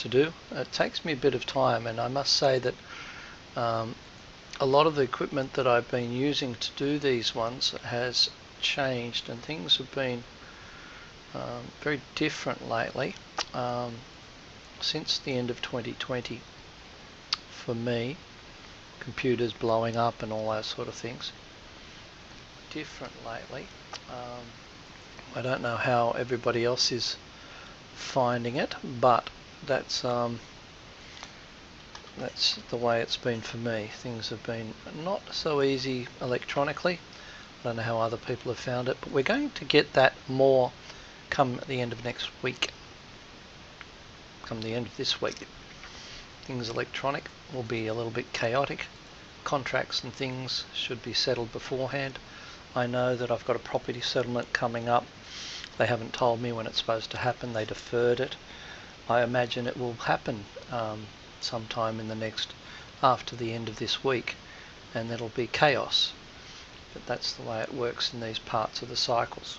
to do. It takes me a bit of time, and I must say that a lot of the equipment that I've been using to do these ones has changed, and things have been very different lately since the end of 2020 for me. Computers blowing up and all those sort of things. Different lately. I don't know how everybody else is finding it, but that's the way it's been for me. Things have been not so easy electronically. I don't know how other people have found it, but we're going to get that more come at the end of next week. Come the end of this week. Things electronic will be a little bit chaotic. Contracts and things should be settled beforehand. I know that I've got a property settlement coming up. They haven't told me when it's supposed to happen. They deferred it. I imagine it will happen sometime in the next, after the end of this week, and it'll be chaos. But that's the way it works in these parts of the cycles.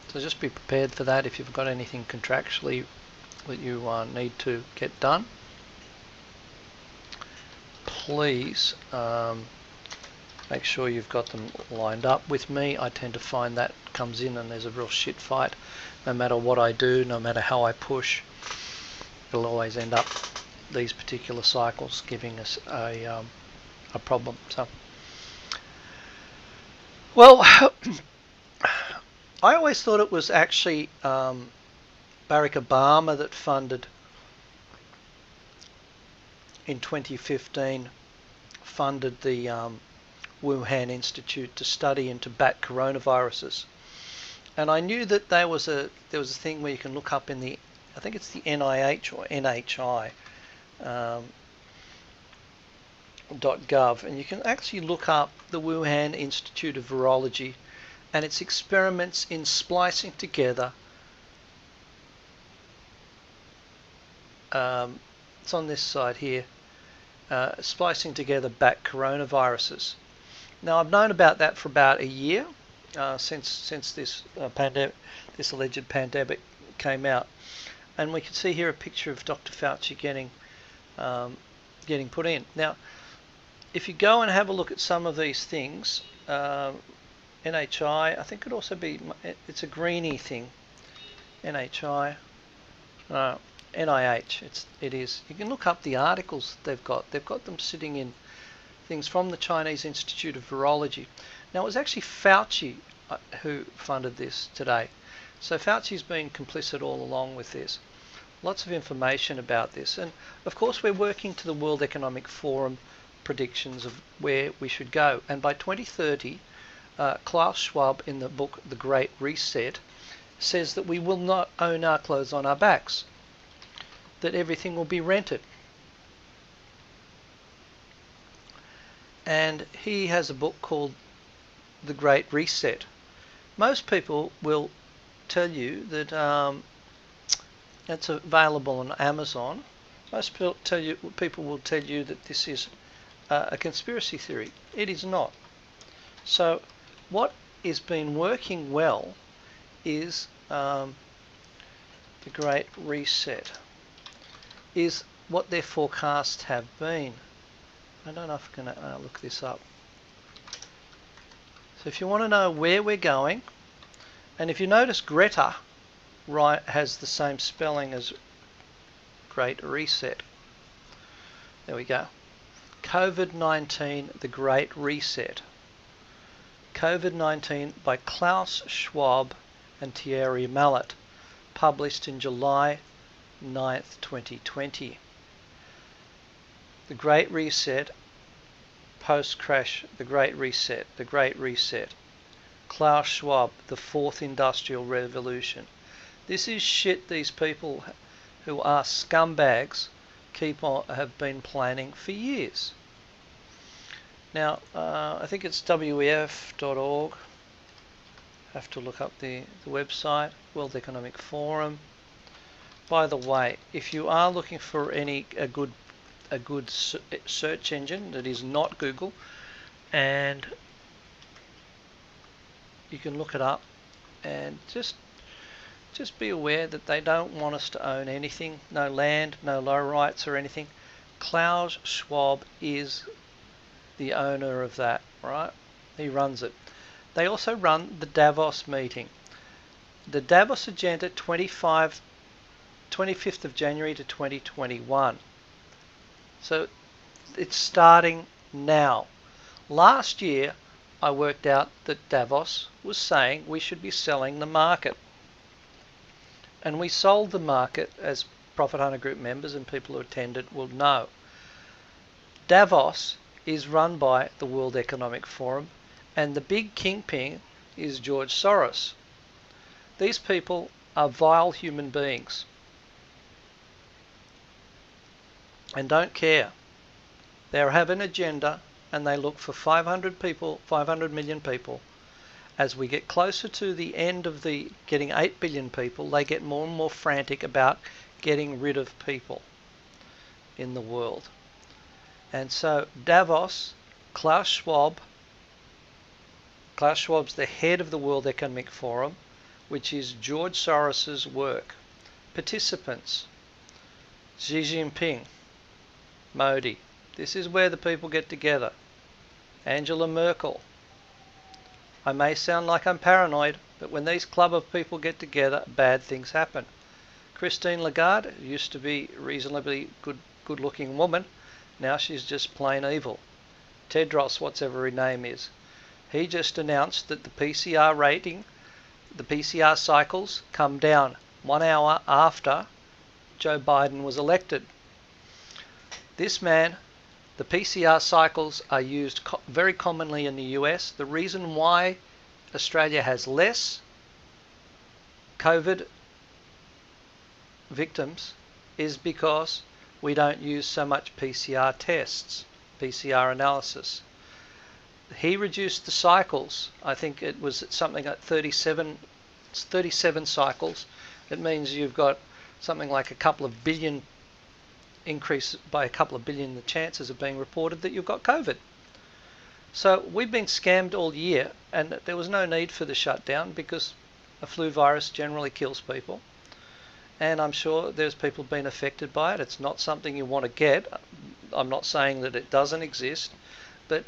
So just be prepared for that. If you've got anything contractually that you need to get done, please make sure you've got them lined up. With me, I tend to find that comes in and there's a real shit fight. No matter what I do, no matter how I push, it'll always end up these particular cycles giving us a problem. So, well, I always thought it was actually Barack Obama that funded, in 2015, funded the Wuhan Institute to study into bat coronaviruses. And I knew that there was a thing where you can look up in the, I think it's the NIH or NHI .gov, and you can actually look up the Wuhan Institute of Virology and its experiments in splicing together, it's on this side here, splicing together bat coronaviruses. Now, I've known about that for about a year since this pandemic, this alleged pandemic came out, and we can see here a picture of Dr. Fauci getting put in. Now, if you go and have a look at some of these things, NHI, I think it could also be, it's a greeny thing. NHI, NIH, it is. You can look up the articles they've got. They've got them sitting in things from the Chinese Institute of Virology. Now, it was actually Fauci who funded this today. So Fauci's been complicit all along with this. Lots of information about this. And of course, we're working to the World Economic Forum predictions of where we should go. And by 2030, Klaus Schwab, in the book The Great Reset, says that we will not own our clothes on our backs, that everything will be rented. And he has a book called The Great Reset. Most people will tell you that it's available on Amazon. Most people will tell you that this is a conspiracy theory. It is not. So what has been working well is The Great Reset, is what their forecasts have been. I don't know if I can look this up. So if you want to know where we're going, and if you notice Greta has the same spelling as Great Reset. There we go. COVID-19, The Great Reset. COVID-19 by Klaus Schwab and Thierry Mallet, published in July 9th, 2020. The Great Reset, post-crash, The Great Reset, The Great Reset. Klaus Schwab, The Fourth Industrial Revolution. This is shit these people who are scumbags have been planning for years. Now, I think it's wef.org. Have to look up the website, World Economic Forum. By the way, if you are looking for a good search engine that is not Google, and you can look it up and just just be aware that they don't want us to own anything, no land, no low rights or anything. Klaus Schwab is the owner of that, right? He runs it. They also run the Davos meeting. The Davos Agenda 25th of January to 2021. So it's starting now. Last year, I worked out that Davos was saying we should be selling the market. And we sold the market, as Profit Hunter Group members and people who attended will know. Davos is run by the World Economic Forum, and the big kingpin is George Soros. These people are vile human beings and don't care. They have an agenda and they look for 500 million people. As we get closer to the end of the getting 8 billion people, they get more and more frantic about getting rid of people in the world. And so Davos, Klaus Schwab's the head of the World Economic Forum, which is George Soros's work. Participants, Xi Jinping, Modi. This is where the people get together. Angela Merkel. I may sound like I'm paranoid, but when these club of people get together, bad things happen. Christine Lagarde used to be a reasonably good-looking woman. Now she's just plain evil. Tedros, whatever his name is, he just announced that the PCR rating, the PCR cycles come down 1 hour after Joe Biden was elected. This man, the PCR cycles are used very commonly in the US. The reason why Australia has less COVID victims is because we don't use so much PCR tests, PCR analysis. He reduced the cycles. I think it was something like 37 cycles. It means you've got something like a couple of billion increase by a couple of billion the chances of being reported that you've got COVID. So we've been scammed all year, and there was no need for the shutdown because a flu virus generally kills people. And I'm sure there's people been affected by it. It's not something you want to get. I'm not saying that it doesn't exist, but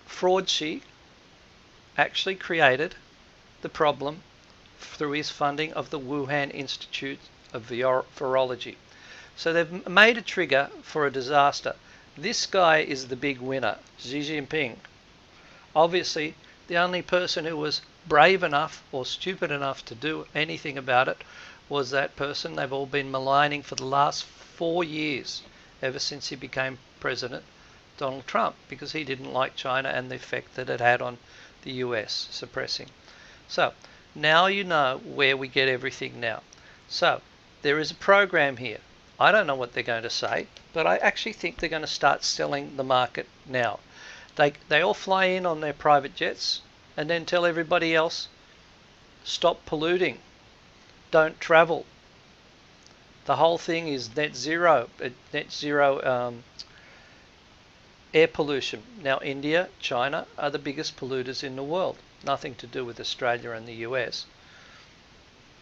Fraudchi actually created the problem through his funding of the Wuhan Institute of Virology. So they've made a trigger for a disaster. This guy is the big winner, Xi Jinping. Obviously, the only person who was brave enough or stupid enough to do anything about it was that person they've all been maligning for the last 4 years, ever since he became president, Donald Trump, because he didn't like China and the effect that it had on the US, suppressing. So, now you know where we get everything now. So, there is a program here. I don't know what they're going to say, but I actually think they're going to start selling the market now. They all fly in on their private jets and then tell everybody else, stop polluting, don't travel. The whole thing is net zero air pollution. Now India, China are the biggest polluters in the world. Nothing to do with Australia and the US,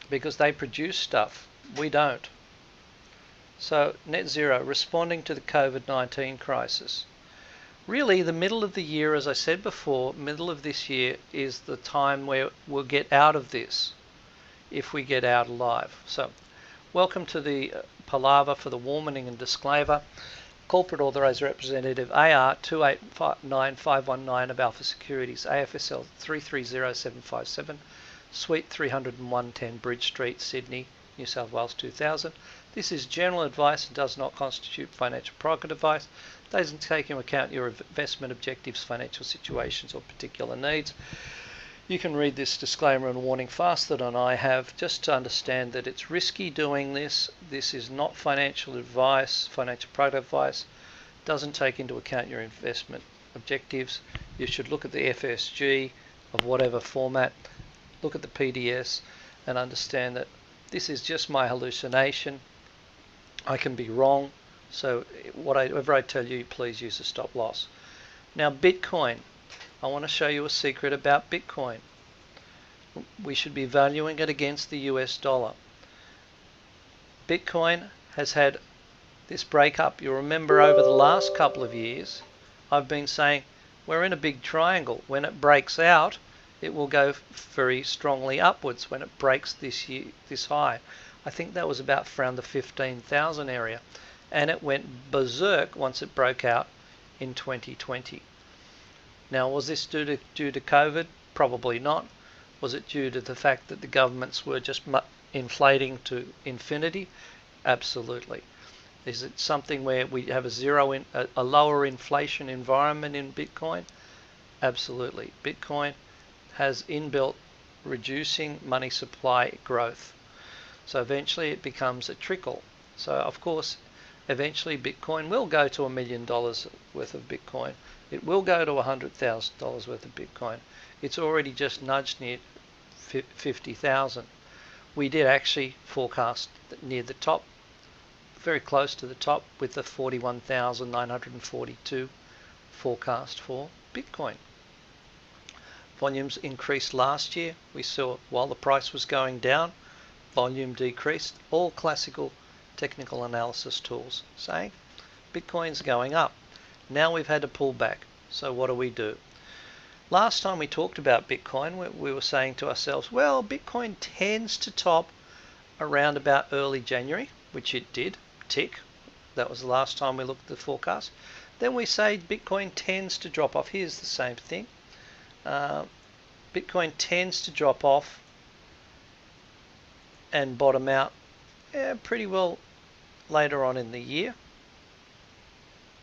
because they produce stuff. We don't. So net zero, responding to the COVID-19 crisis. Really, the middle of the year, as I said before, middle of this year is the time where we'll get out of this, if we get out alive. So, welcome to the palaver for the warning and disclaimer. Corporate Authorised Representative AR 289519 of Alpha Securities, AFSL 330757, Suite 30110 Bridge Street, Sydney, New South Wales 2000. This is general advice and does not constitute financial product advice. Doesn't take into account your investment objectives, financial situations or particular needs. You can read this disclaimer and warning faster than I have, just to understand that it's risky doing this. This is not financial advice, financial product advice. Doesn't take into account your investment objectives. You should look at the FSG of whatever format, look at the PDS and understand that this is just my hallucination. I can be wrong, so whatever I tell you, please use a stop loss. Now Bitcoin. I want to show you a secret about Bitcoin. we should be valuing it against the US dollar. Bitcoin has had this breakup. You'll remember over the last couple of years, I've been saying we're in a big triangle. When it breaks out, it will go very strongly upwards when it breaks this high. I think that was about around the 15,000 area, and it went berserk once it broke out in 2020. Now, was this due to COVID? Probably not. Was it due to the fact that the governments were just inflating to infinity? Absolutely. Is it something where we have a lower inflation environment in Bitcoin? Absolutely. Bitcoin has inbuilt reducing money supply growth. So eventually it becomes a trickle. So of course, eventually Bitcoin will go to $1 million worth of Bitcoin. It will go to $100,000 worth of Bitcoin. It's already just nudged near 50,000. We did actually forecast near the top, very close to the top, with the 41,942 forecast for Bitcoin. Volumes increased last year. We saw while the price was going down, volume decreased. All classical technical analysis tools saying Bitcoin's going up. Now we've had a pullback. So what do? Last time we talked about Bitcoin, we were saying to ourselves, well, Bitcoin tends to top around about early January, which it did, tick. That was the last time we looked at the forecast. Then we say Bitcoin tends to drop off. Here's the same thing. Bitcoin tends to drop off and bottom out pretty well later on in the year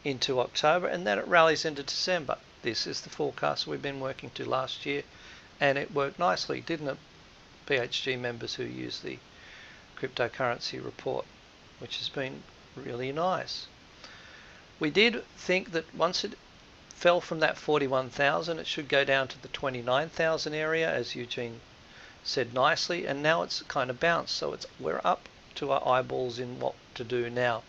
into October, and then it rallies into December. This is the forecast we've been working to last year, and it worked nicely, didn't it, PHG members who use the cryptocurrency report, which has been really nice. We did think that once it fell from that 41,000, it should go down to the 29,000 area, as Eugene said nicely, and now it's kind of bounced, so we're up to our eyeballs in what to do now.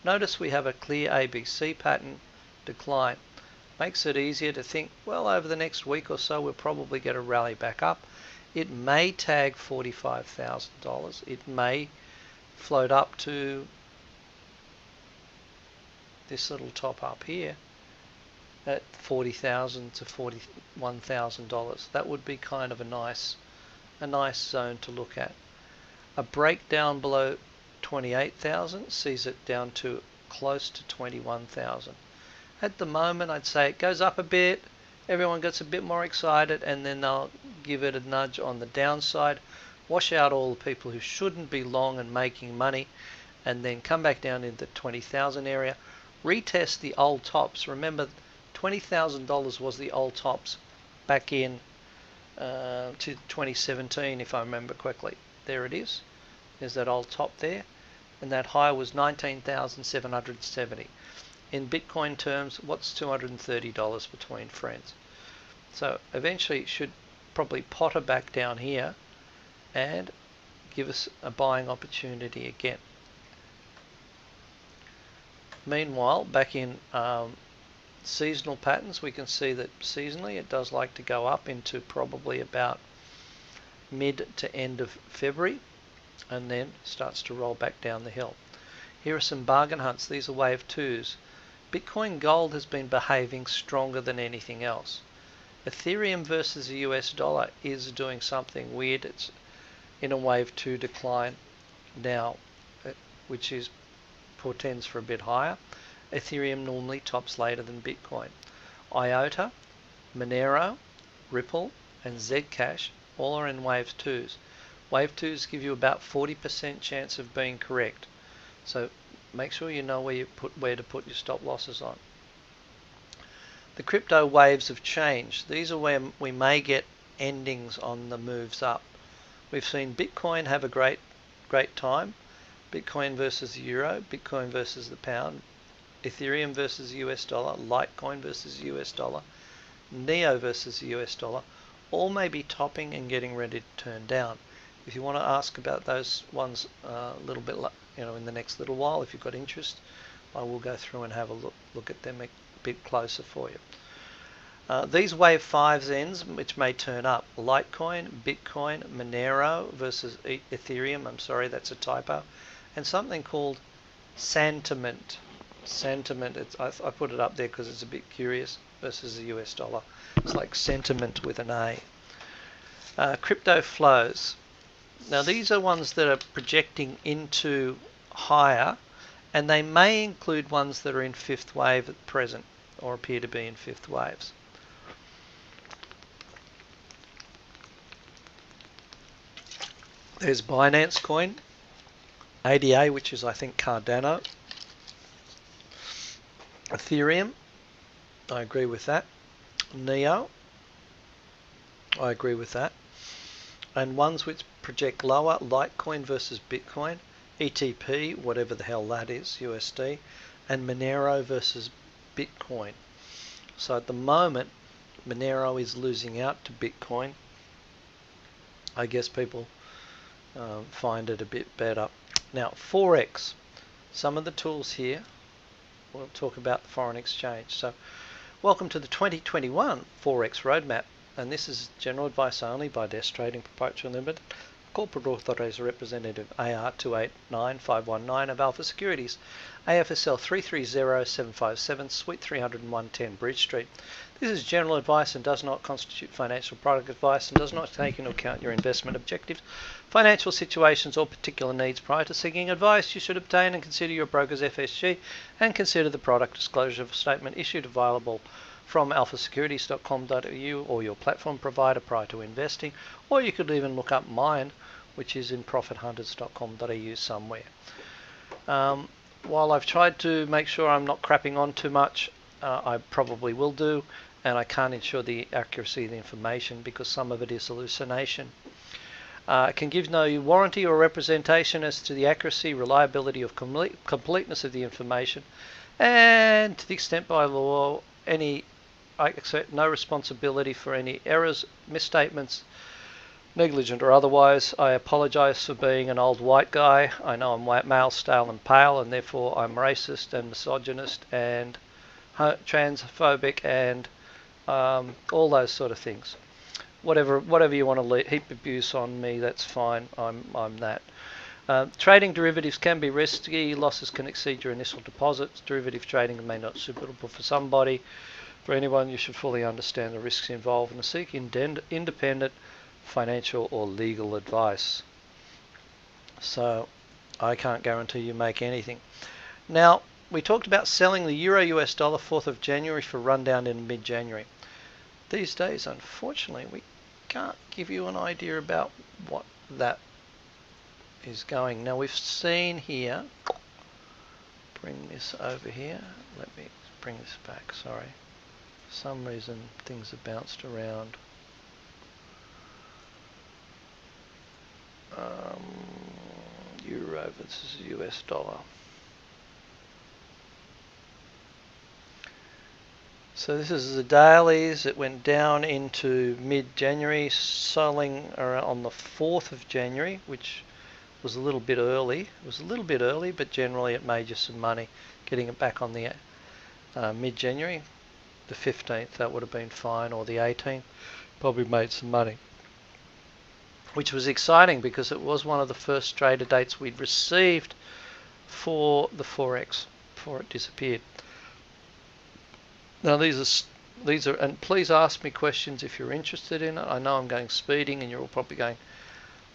Notice we have a clear ABC pattern decline. Makes it easier to think, well, over the next week or so we'll probably get a rally back up. It may tag $45,000. It may float up to this little top up here at $40,000 to $41,000. That would be kind of a nice zone to look at. A breakdown below 28,000 sees it down to close to 21,000. At the moment, I'd say it goes up a bit, everyone gets a bit more excited, and then they'll give it a nudge on the downside, wash out all the people who shouldn't be long and making money, and then come back down into the 20,000 area, retest the old tops. Remember, $20,000 was the old tops back in to 2017, if I remember correctly. There it is. There's that old top there, and that high was 19,770. In Bitcoin terms, what's $230 between friends? So eventually it should probably potter back down here and give us a buying opportunity again. Meanwhile, back in seasonal patterns, we can see that seasonally it does like to go up into probably about mid to end of February, and then starts to roll back down the hill. Here are some bargain hunts. These are wave twos. Bitcoin Gold has been behaving stronger than anything else. Ethereum versus the US dollar is doing something weird. It's in a wave 2 decline now, which is portends for a bit higher. Ethereum normally tops later than Bitcoin. IOTA, Monero, Ripple, and Zcash all are in wave 2s. Wave 2s give you about 40% chance of being correct. So make sure you know where to put your stop losses on. The crypto waves have changed. These are where we may get endings on the moves up. We've seen Bitcoin have a great time. Bitcoin versus the euro, Bitcoin versus the pound, Ethereum versus the US dollar, Litecoin versus the US dollar, Neo versus the US dollar, all may be topping and getting ready to turn down. If you want to ask about those ones a little bit, in the next little while, if you've got interest, I will go through and have a look at them a bit closer for you. These Wave 5s ends, which may turn up: Litecoin, Bitcoin, Monero versus Ethereum. I'm sorry, that's a typo. And something called Santiment. Sentiment, I put it up there because it's a bit curious, versus the US dollar. It's like sentiment with an A. Crypto flows. Now these are ones that are projecting into higher, and they may include ones that are in fifth wave at present, or appear to be in fifth waves. There's Binance Coin, ADA, which is I think Cardano, Ethereum, I agree with that, Neo, I agree with that, and ones which project lower: Litecoin versus Bitcoin, ETP, whatever the hell that is, USD, and Monero versus Bitcoin. So at the moment, Monero is losing out to Bitcoin. I guess people find it a bit better. Now, Forex, some of the tools here, we'll talk about the foreign exchange. So, welcome to the 2021 Forex Roadmap, and this is general advice only by Desk Trading Proprietary Limited. Corporate authorized representative AR239519 of Alpha Securities, AFSL 330757, Suite 30110 Bridge Street. This is general advice and does not constitute financial product advice and does not take into account your investment objectives, financial situations or particular needs. Prior to seeking advice, you should obtain and consider your broker's FSG and consider the product disclosure statement issued available from alphasecurities.com.au or your platform provider prior to investing, or you could even look up mine, which is in profithunters.com.au somewhere. While I've tried to make sure I'm not crapping on too much, I probably will do, and I can't ensure the accuracy of the information because some of it is hallucination. It can give no warranty or representation as to the accuracy, reliability, or completeness of the information, and to the extent by law, I accept no responsibility for any errors, misstatements, negligent or otherwise. I apologise for being an old white guy. I know I'm male, stale and pale, and therefore I'm racist and misogynist and transphobic and all those sort of things. Whatever you want to heap abuse on me, that's fine. I'm that. Trading derivatives can be risky. Losses can exceed your initial deposits. Derivative trading may not be suitable for somebody. For anyone, you should fully understand the risks involved and seek independent financial or legal advice. So I can't guarantee you make anything. Now, we talked about selling the Euro US dollar 4th of January for rundown in mid-January. These days, unfortunately, we can't give you an idea about what that is going. Now, we've seen here, bring this over here. Let me bring this back, sorry. For some reason, things have bounced around. Euro versus US dollar. So this is the dailies. It went down into mid-January, selling on the 4th of January, which was a little bit early. It was a little bit early, but generally it made you some money getting it back on the mid-January. The 15th, that would have been fine, or the 18th, probably made some money. Which was exciting because it was one of the first trader dates we'd received for the Forex before it disappeared. Now these are, and please ask me questions if you're interested in it. I know I'm going speeding and you're all probably going,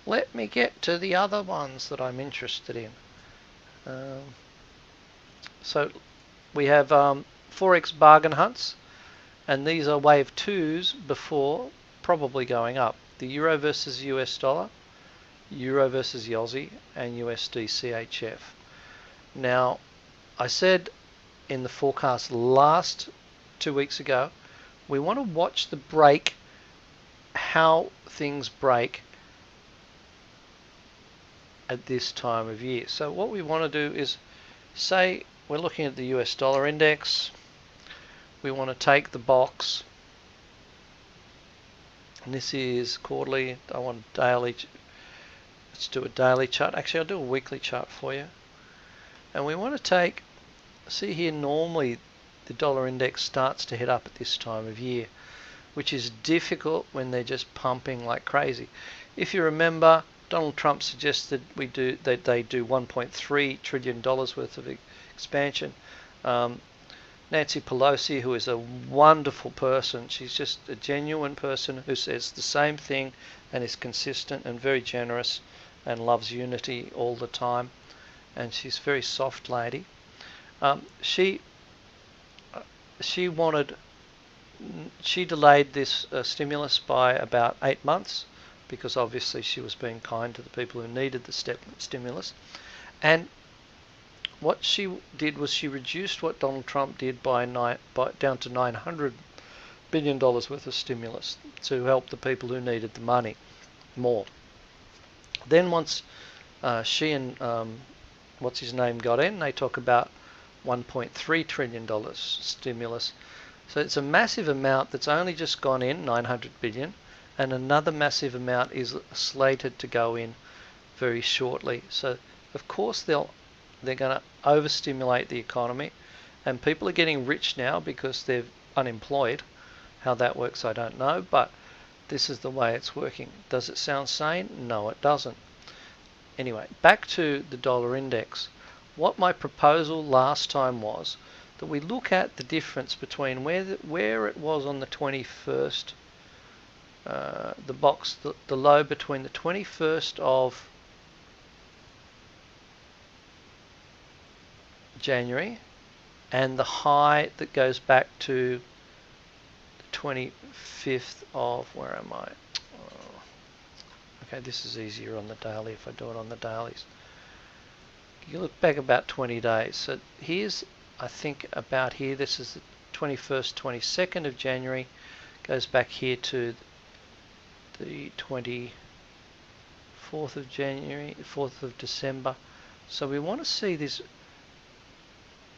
let me get to the other ones that I'm interested in. So we have Forex bargain hunts, and these are wave 2s before probably going up. The Euro versus US dollar, Euro versus the Aussie, and USD CHF. Now, I said in the forecast last 2 weeks ago, we want to watch the break, how things break at this time of year. So what we want to do is, say we're looking at the US dollar index, we want to take the box, and this is quarterly. I want daily. Let's do a daily chart. Actually, I'll do a weekly chart for you. And we want to take, see here, normally the dollar index starts to head up at this time of year, which is difficult when they're just pumping like crazy. If you remember, Donald Trump suggested they do $1.3 trillion worth of expansion. Nancy Pelosi, who is a wonderful person, she's just a genuine person who says the same thing and is consistent and very generous and loves unity all the time, and she's a very soft lady. She delayed this stimulus by about 8 months because obviously she was being kind to the people who needed the stimulus. And what she did was she reduced what Donald Trump did down to $900 billion worth of stimulus to help the people who needed the money more. Then once she and what's his name got in, they talk about $1.3 trillion stimulus. So it's a massive amount that's only just gone in, 900 billion, and another massive amount is slated to go in very shortly. So of course they're going to overstimulate the economy, and people are getting rich now because they're unemployed. How that works, I don't know, but this is the way it's working. Does it sound sane? No, it doesn't. Anyway, back to the dollar index. What my proposal last time was that we look at the difference between where it was on the 21st, the low between the 21st of January and the high that goes back to the 25th of, where am I? Okay, this is easier on the daily if I do it on the dailies. You look back about 20 days. So here's, I think about here, this is the 21st, 22nd of January, goes back here to the 24th of January, 4th of December. So we want to see this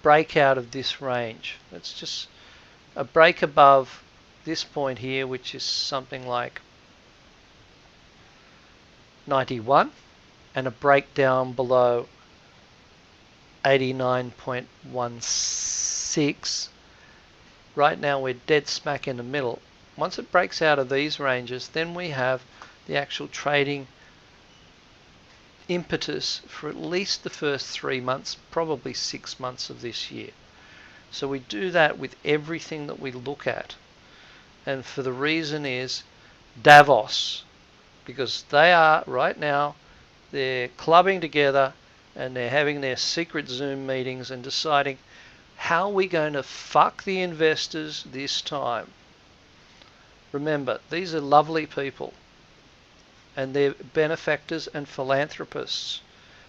break out of this range. It's just a break above this point here, which is something like 91, and a breakdown below 89.16. Right now we're dead smack in the middle. Once it breaks out of these ranges, then we have the actual trading impetus for at least the first 3 months, probably 6 months of this year. So we do that with everything that we look at. And for the reason is Davos, because they are right now, they're clubbing together and they're having their secret Zoom meetings and deciding how we're going to fuck the investors this time. Remember, these are lovely people and they're benefactors and philanthropists.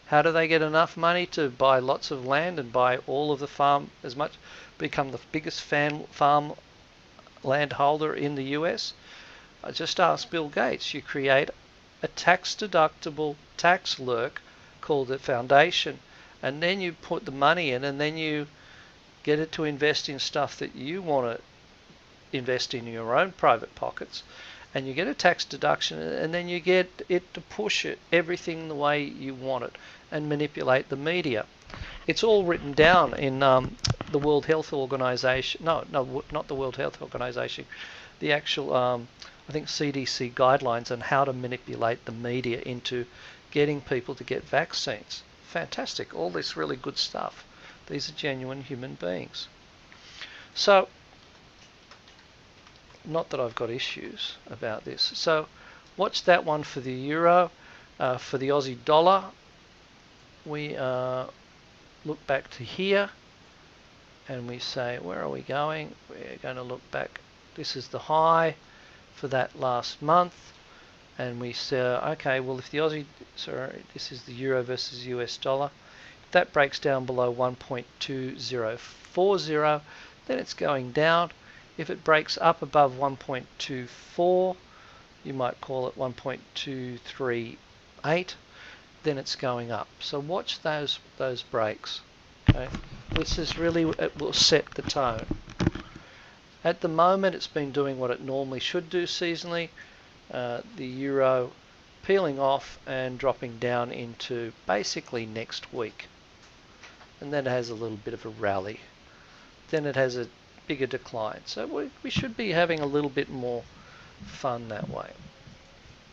How do they get enough money to buy lots of land and buy all of the farm, become the biggest farm landholder in the US? I just asked Bill Gates. You create a tax-deductible tax lurk called a foundation, and then you put the money in, and then you get it to invest in stuff that you want to invest in your own private pockets, and you get a tax deduction, and then you get it to push it everything the way you want it and manipulate the media. It's all written down in the World Health Organization. No, not the World Health Organization. The actual, I think, CDC guidelines on how to manipulate the media into getting people to get vaccines. Fantastic. All this really good stuff. These are genuine human beings. So, not that I've got issues about this. So, watch that one for the euro. For the Aussie dollar, we look back to here and we say, where are we going? We're going to look back. This is the high for that last month. And we say, okay, well, if the this is the euro versus US dollar. If that breaks down below 1.2040, then it's going down. If it breaks up above 1.24, you might call it 1.238, then it's going up. So watch those breaks. Okay, this is really, it will set the tone. At the moment, it's been doing what it normally should do seasonally. The euro peeling off and dropping down into basically next week, and then it has a little bit of a rally. then it has a bigger decline. So we should be having a little bit more fun that way.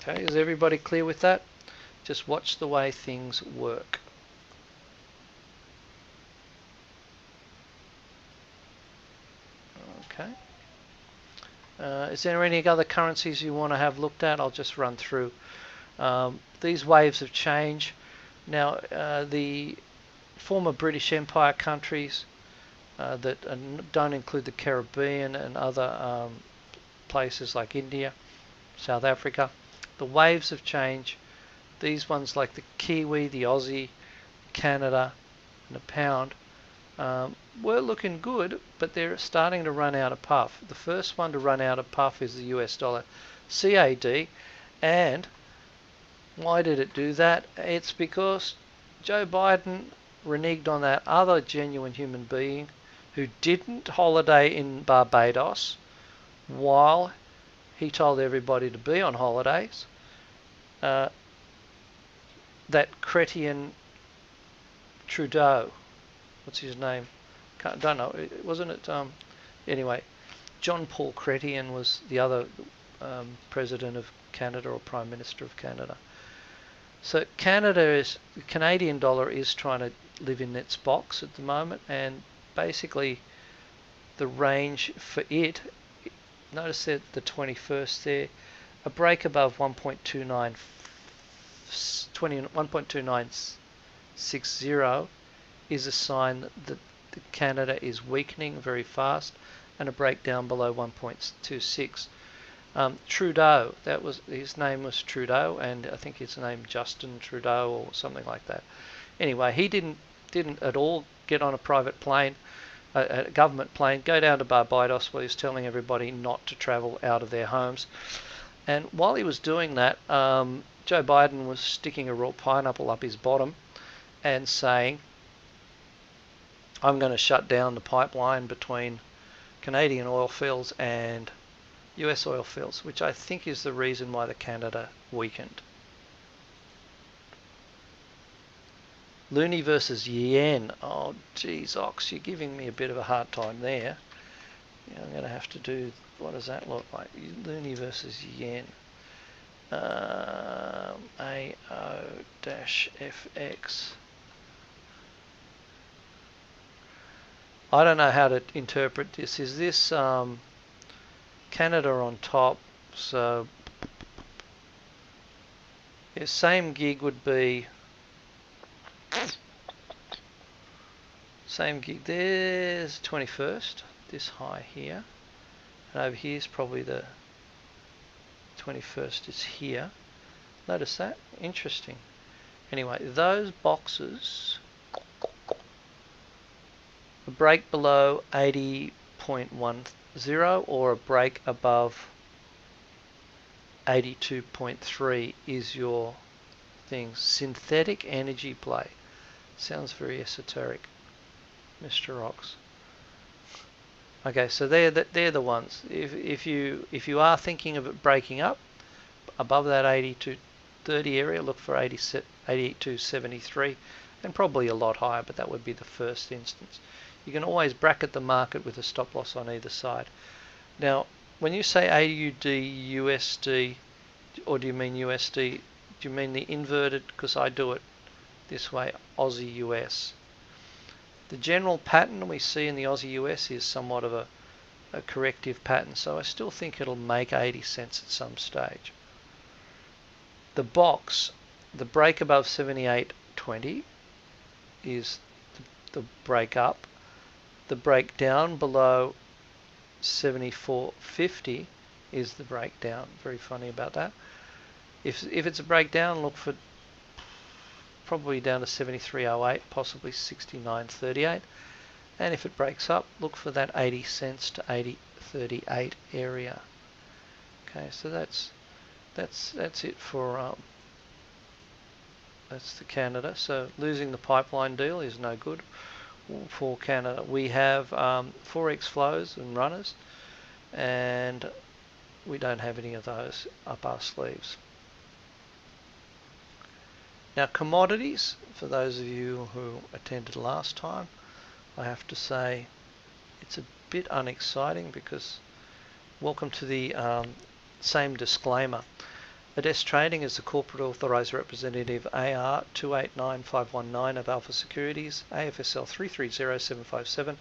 Okay, is everybody clear with that? Just watch the way things work. Okay. Is there any other currencies you want to have looked at? I'll just run through. These waves of change. Now, the former British Empire countries that don't include the Caribbean and other places like India, South Africa, the waves of change, these ones like the Kiwi, the Aussie, Canada, and the pound, were looking good, but they're starting to run out of puff. The first one to run out of puff is the US dollar CAD, and why did it do that? It's because Joe Biden reneged on that other genuine human being who didn't holiday in Barbados while he told everybody to be on holidays. That Chrétien Trudeau, what's his name? Don't know. Wasn't it? Anyway, John Paul Chrétien was the other president of Canada, or Prime Minister of Canada. So the Canadian dollar is trying to live in its box at the moment, and basically the range for it, notice that the 21st there, a break above 1.2960 is a sign that Canada is weakening very fast, and a breakdown below 1.26. Trudeau, his name was Trudeau, and I think his name Justin Trudeau or something like that. Anyway, he didn't at all get on a private plane, a government plane, go down to Barbados while he was telling everybody not to travel out of their homes. And while he was doing that, Joe Biden was sticking a raw pineapple up his bottom and saying, I'm going to shut down the pipeline between Canadian oil fields and US oil fields, which I think is the reason why the Canada weakened. Loonie versus yen. Oh, geez, Ox, you're giving me a bit of a hard time there. Yeah, I'm going to have to do, what does that look like? Loonie versus yen. AO-FX. I don't know how to interpret this. Is this Canada on top? So the same gig would be, same gig, there's 21st, this high here, and over here is probably the 21st is here. Notice that? Interesting. Anyway, those boxes, a break below 80.10 or a break above 82.3 is your thing. Synthetic energy play. Sounds very esoteric, Mr. Ox. Okay, so they're the ones. If you are thinking of it breaking up above that 82.30 area, look for 82.73, and probably a lot higher, but that would be the first instance. You can always bracket the market with a stop loss on either side. Now, when you say AUD USD, or do you mean USD? Do you mean the inverted? Because I do it this way, Aussie US. The general pattern we see in the Aussie US is somewhat of a corrective pattern, so I still think it'll make 80 cents at some stage. The box, the break above 78.20 is the break up. The break down below 74.50 is the breakdown. Very funny about that. If it's a breakdown, look for probably down to 73.08, possibly 69.38. And if it breaks up, look for that 80 cents to 80.38 area. Okay, so that's it for that's the Canada. So losing the pipeline deal is no good for Canada. We have forex flows and runners, and we don't have any of those up our sleeves. Now, commodities, for those of you who attended last time, I have to say it's a bit unexciting because welcome to the same disclaimer. Adess Trading is the corporate authorised representative AR 289519 of Alpha Securities, AFSL 330757,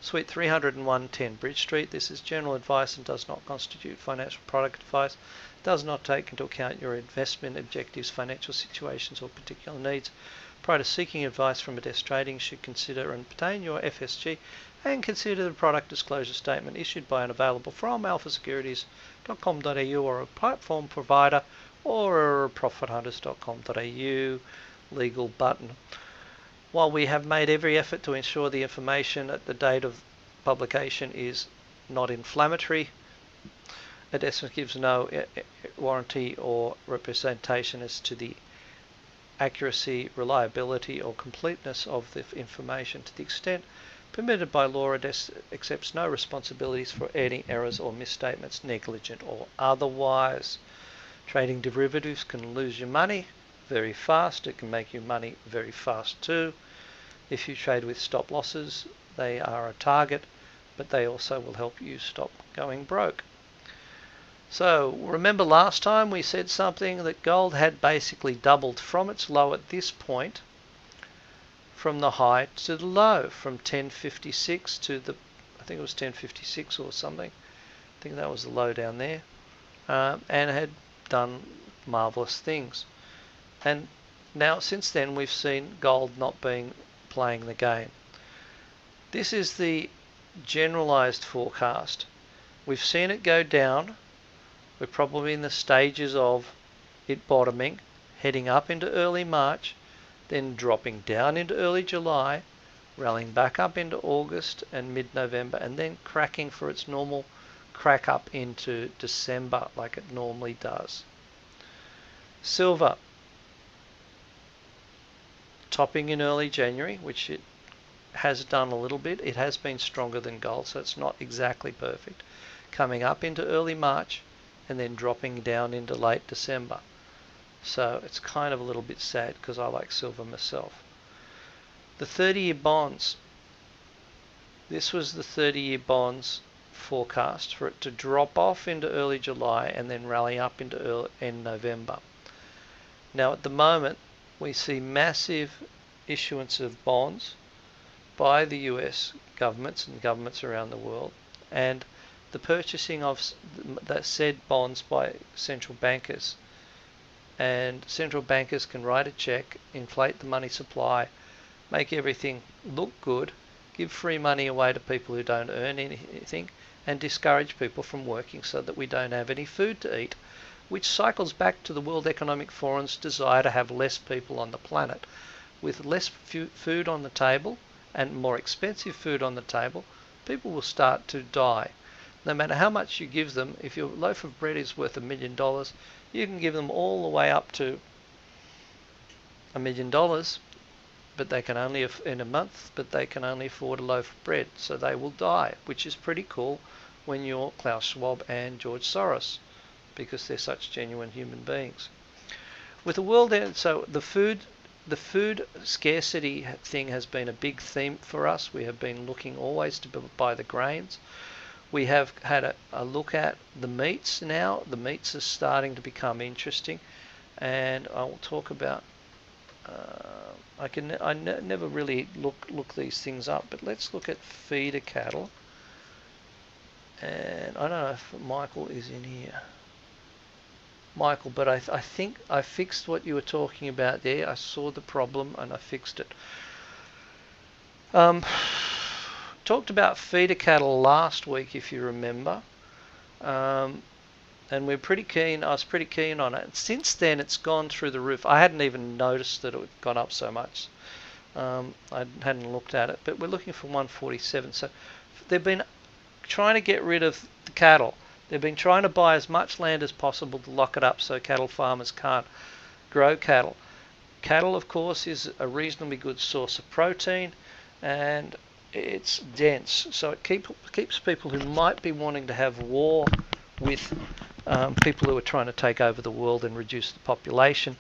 Suite 301 10 Bridge Street. This is general advice and does not constitute financial product advice, does not take into account your investment objectives, financial situations or particular needs. Prior to seeking advice from Adess Trading, you should consider and obtain your FSG and consider the product disclosure statement issued by and available from alphasecurities.com.au or a platform provider or profithunters.com.au legal button. While we have made every effort to ensure the information at the date of publication is not inflammatory, Adess gives no warranty or representation as to the accuracy, reliability or completeness of the information. To the extent permitted by law, Adess accepts no responsibilities for any errors or misstatements, negligent or otherwise. Trading derivatives can lose you money very fast. It can make you money very fast too. If you trade with stop losses, they are a target, but they also will help you stop going broke. So remember last time we said something that gold had basically doubled from its low at this point, from the high to the low, from 1056 to the, I think it was 1056 or something. I think that was the low down there, and had done marvelous things. And now since then we've seen gold not playing the game. This is the generalized forecast. We've seen it go down. We're probably in the stages of it bottoming, heading up into early March, then dropping down into early July, rallying back up into August and mid-November, and then cracking for its normal crack up into December like it normally does. Silver topping in early January, which it has done a little bit. It has been stronger than gold, so it's not exactly perfect. Coming up into early March and then dropping down into late December. So it's kind of a little bit sad because I like silver myself. The 30-year bonds. This was the 30-year bonds forecast for it to drop off into early July and then rally up into end November. Now at the moment we see massive issuance of bonds by the US governments and governments around the world, and the purchasing of that said bonds by central bankers. And central bankers can write a check, inflate the money supply, make everything look good, give free money away to people who don't earn anything, and discourage people from working so that we don't have any food to eat, which cycles back to the World Economic Forum's desire to have less people on the planet. With less food on the table and more expensive food on the table, people will start to die. No matter how much you give them, if your loaf of bread is worth $1 million, you can give them all the way up to $1 million, but they can only, in a month, but they can only afford a loaf of bread, so they will die, which is pretty cool when you're Klaus Schwab and George Soros, because they're such genuine human beings. With the world, so the food scarcity thing has been a big theme for us. We have been looking always to buy the grains. We have had a look at the meats now. The meats are starting to become interesting, and I will talk about. I never really look these things up, but let's look at feeder cattle. And I don't know if Michael is in here. Michael, but I think I fixed what you were talking about there. I saw the problem and I fixed it. Talked about feeder cattle last week, if you remember, and we're pretty keen. I was pretty keen on it. Since then, it's gone through the roof. I hadn't even noticed that it had gone up so much. I hadn't looked at it, but we're looking for 147. So they've been trying to get rid of the cattle. They've been trying to buy as much land as possible to lock it up so cattle farmers can't grow cattle. Cattle, of course, is a reasonably good source of protein, and it's dense, so it keeps people who might be wanting to have war with people who are trying to take over the world and reduce the population.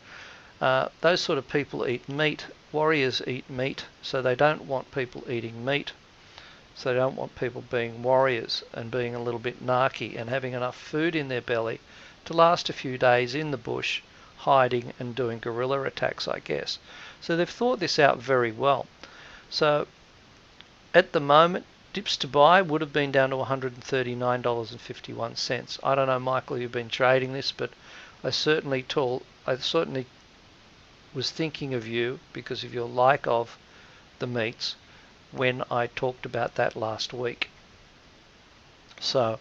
Those sort of people eat meat. Warriors eat meat, so they don't want people eating meat. So they don't want people being warriors and being a little bit narky and having enough food in their belly to last a few days in the bush, hiding and doing guerrilla attacks, I guess. So they've thought this out very well. So at the moment, dips to buy would have been down to $139.51. I don't know, Michael, you've been trading this, but I certainly was thinking of you because of your like of the meats when I talked about that last week. So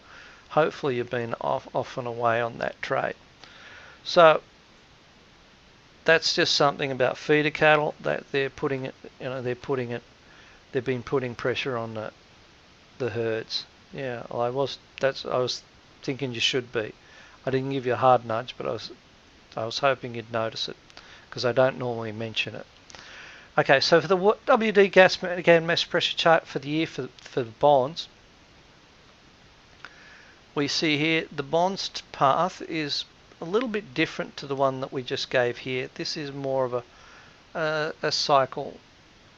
hopefully you've been off and away on that trade. So that's just something about feeder cattle that they've been putting pressure on the herds. Yeah, I was thinking you should be. I didn't give you a hard nudge, but I was hoping you'd notice it because I don't normally mention it. Okay, so for the WD gas mass pressure chart for the year for the bonds, we see here the bonds path is a little bit different to the one that we just gave here. This is more of a cycle.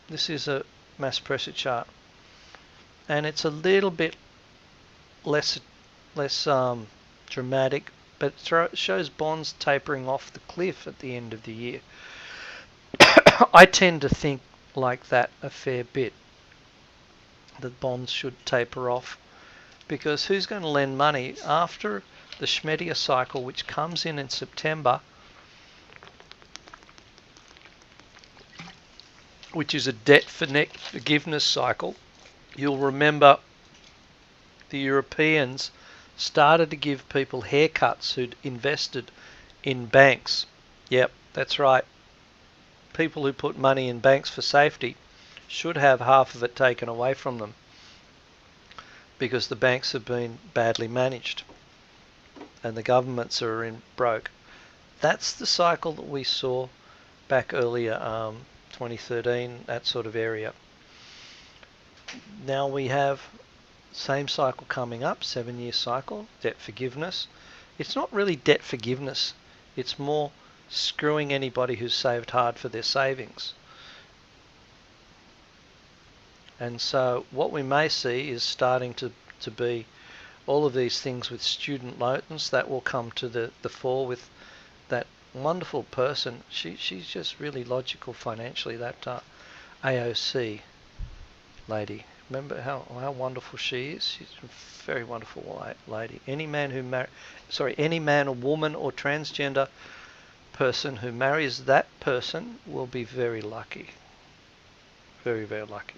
This is a mass pressure chart, and it's a little bit less dramatic, but it shows bonds tapering off the cliff at the end of the year. I tend to think like that a fair bit, that bonds should taper off, because who's going to lend money after the Schmedia cycle, which comes in September, which is a debt forgiveness cycle. You'll remember the Europeans started to give people haircuts who'd invested in banks. Yep, that's right. People who put money in banks for safety should have half of it taken away from them because the banks have been badly managed and the governments are in broke. That's the cycle that we saw back earlier, 2013, that sort of area. Now we have same cycle coming up, 7-year cycle, debt forgiveness. It's not really debt forgiveness, it's more screwing anybody who's saved hard for their savings. And so what we may see is starting to be all of these things with student loans that will come to the fore with that wonderful person. She's just really logical financially, that AOC lady. Remember how wonderful she is? She's a very wonderful lady. Any man or woman or transgender person who marries that person will be very lucky. Very, very lucky.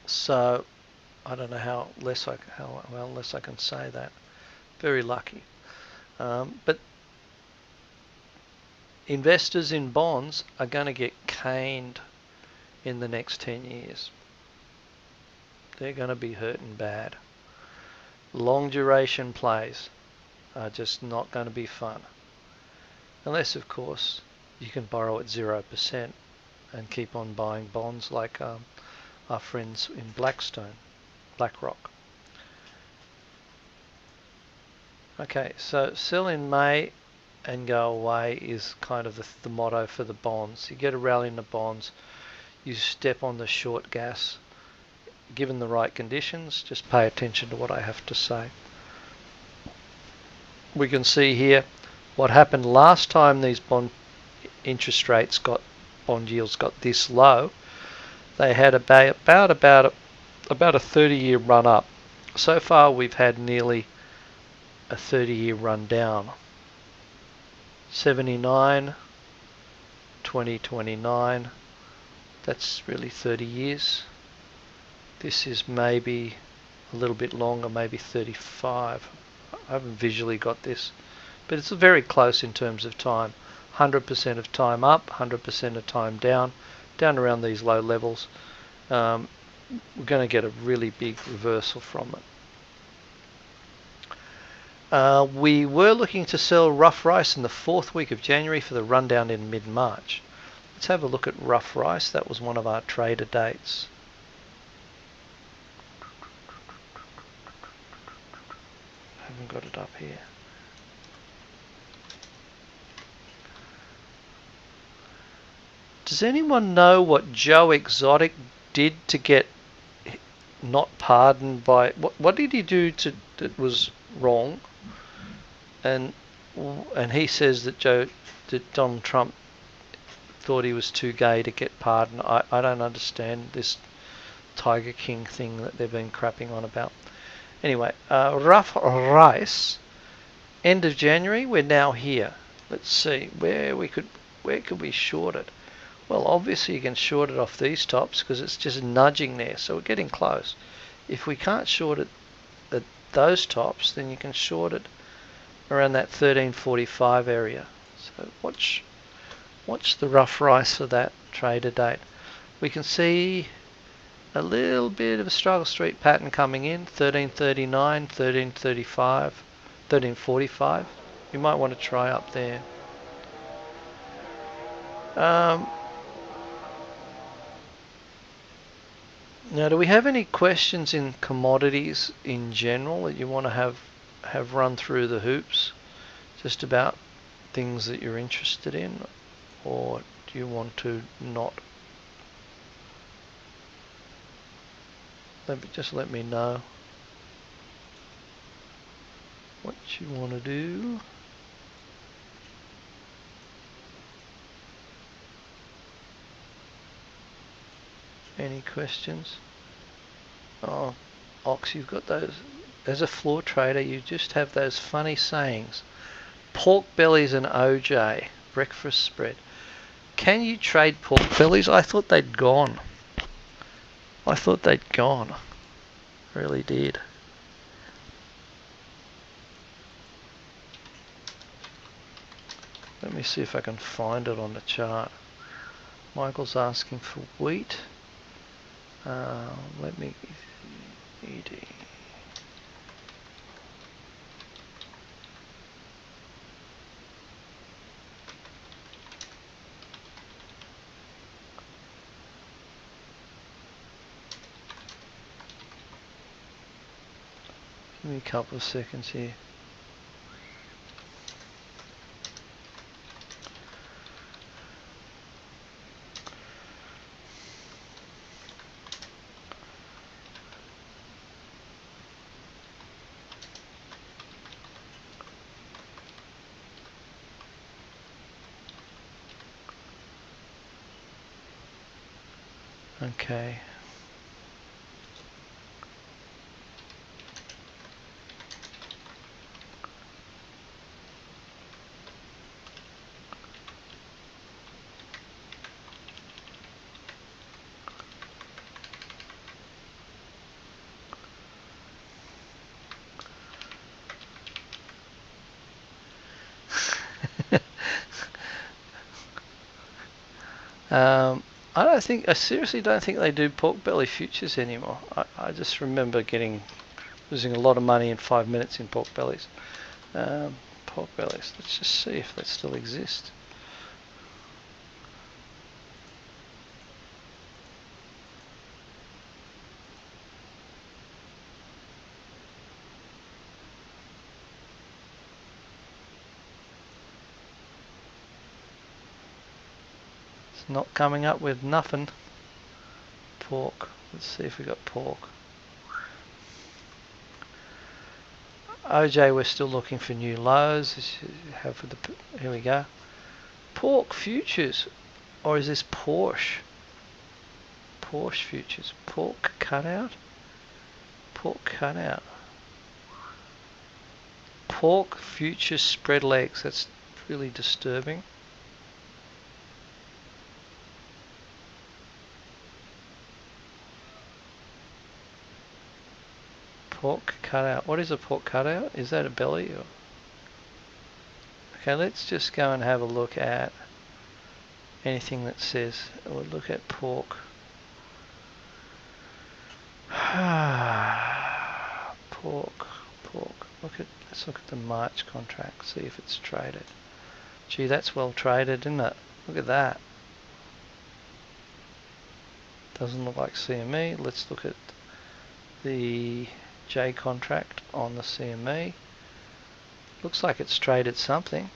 So I don't know how well less I can say that. Very lucky. But investors in bonds are going to get caned in the next 10 years. They're going to be hurting bad. Long duration plays are just not going to be fun. Unless, of course, you can borrow at 0% and keep on buying bonds like our friends in BlackRock. Okay, so sell in May and go away is kind of the motto for the bonds. You get a rally in the bonds, you step on the short gas. Given the right conditions, just pay attention to what I have to say. We can see here what happened last time these bond interest rates bond yields got this low. They had about a 30-year run up. So far we've had nearly a 30-year run down. 79, 2029, that's really 30 years. This is maybe a little bit longer, maybe 35. I haven't visually got this, but it's very close in terms of time. 100% of time up, 100% of time down around these low levels. We're going to get a really big reversal from it. We were looking to sell rough rice in the 4th week of January for the rundown in mid-March. Let's have a look at rough rice. That was one of our trader dates. I haven't got it up here. Does anyone know what Joe Exotic did to get not pardoned by... What did he do that was wrong? And he says that Donald Trump thought he was too gay to get pardoned. I don't understand this Tiger King thing that they've been crapping on about. Anyway, Rough Rice, end of January, we're now here. Let's see where could we short it? Well, obviously you can short it off these tops because it's just nudging there, so we're getting close. If we can't short it at those tops, then you can short it around that 1345 area. So watch the rough rice for that trader date. We can see a little bit of a struggle street pattern coming in, 1339, 1335, 1345. You might want to try up there. Now, do we have any questions in commodities in general that you want to have run through the hoops? Just about things that you're interested in? Or do you want to not? Just let me know what you want to do. Any questions? Oh, Ox, you've got those. As a floor trader, you just have those funny sayings. Pork bellies and OJ, breakfast spread. Can you trade pork bellies? I thought they'd gone. Really did. Let me see if I can find it on the chart. Michael's asking for wheat. Let me... ED. Give me a couple of seconds here. Okay. I seriously don't think they do pork belly futures anymore. I just remember losing a lot of money in 5 minutes in pork bellies. Pork bellies, let's just see if they still exist. Not coming up with nothing. Pork. Let's see if we got pork. OJ, we're still looking for new lows. Here we go. Pork futures, or is this Porsche? Porsche futures. Pork cutout. Pork cutout. Pork futures spread legs. That's really disturbing. Pork cutout. What is a pork cutout? Is that a belly? Or? Okay, let's just go and have a look at anything that says. We'll look at pork. Pork. Let's look at the March contract. See if it's traded. Gee, that's well traded, isn't it? Look at that. Doesn't look like CME. Let's look at the J contract on the CME. Looks like it's traded something.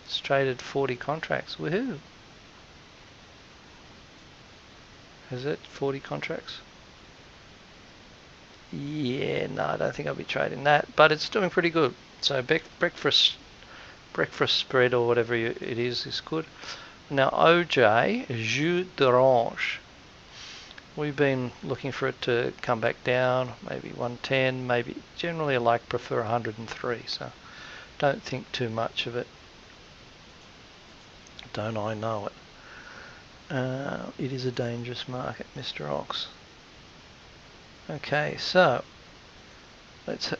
It's traded 40 contracts. Woohoo! Is it 40 contracts? Yeah, no, I don't think I'll be trading that, but it's doing pretty good. So breakfast spread or whatever it is good. Now OJ, jus d'orange. We've been looking for it to come back down, maybe 110, maybe generally I prefer 103, so don't think too much of it. Don't I know it? It is a dangerous market, Mr. Ox. Okay, so let's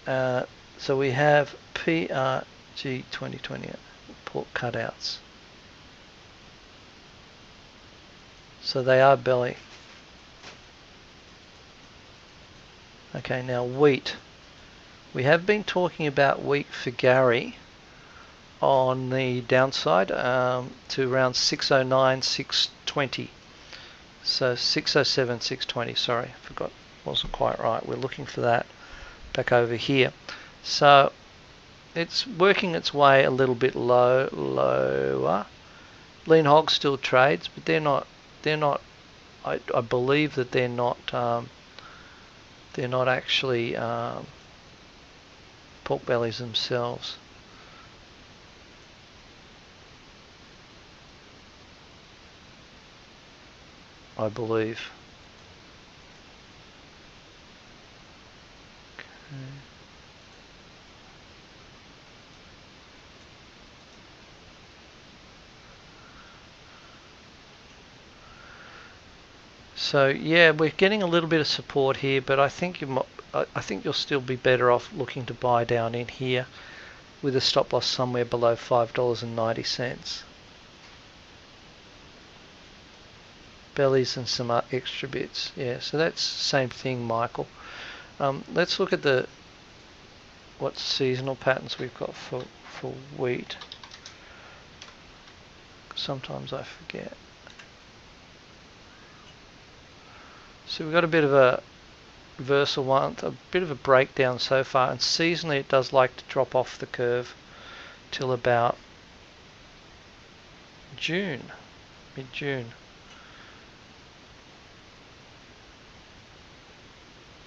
so we have PRG 2020 pork cutouts. So they are belly. Okay, now wheat. We have been talking about wheat for Gary on the downside to around 609, 620. So 607, 620, sorry, forgot, wasn't quite right. We're looking for that back over here. So it's working its way a little bit lower. Lean hog still trades, but they're not, I believe that they're not actually pork bellies themselves. I believe. Okay. So yeah, we're getting a little bit of support here, but I think you'll still be better off looking to buy down in here with a stop loss somewhere below $5.90. Bellies and some extra bits. Yeah, so that's the same thing, Michael. Let's look at what seasonal patterns we've got for wheat. Sometimes I forget. So we've got a bit of a reversal one, a bit of a breakdown so far, and seasonally it does like to drop off the curve till about June, mid-June.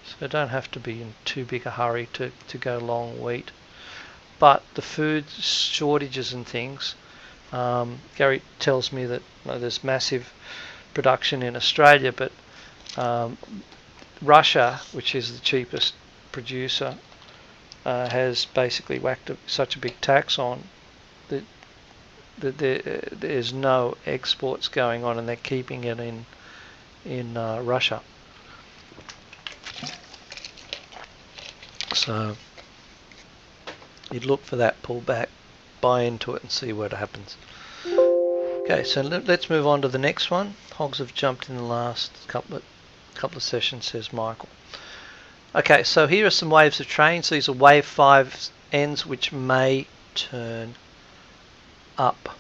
So don't have to be in too big a hurry to go long wheat. But the food shortages and things, Gary tells me that there's massive production in Australia, but Russia, which is the cheapest producer, has basically whacked such a big tax on that there's no exports going on, and they're keeping it in Russia. So you'd look for that pullback, buy into it, and see what happens. Okay, so let's move on to the next one. Hogs have jumped in the last couple of sessions, says Michael. Okay, so here are some waves of trains. These are wave 5 ends, which may turn up.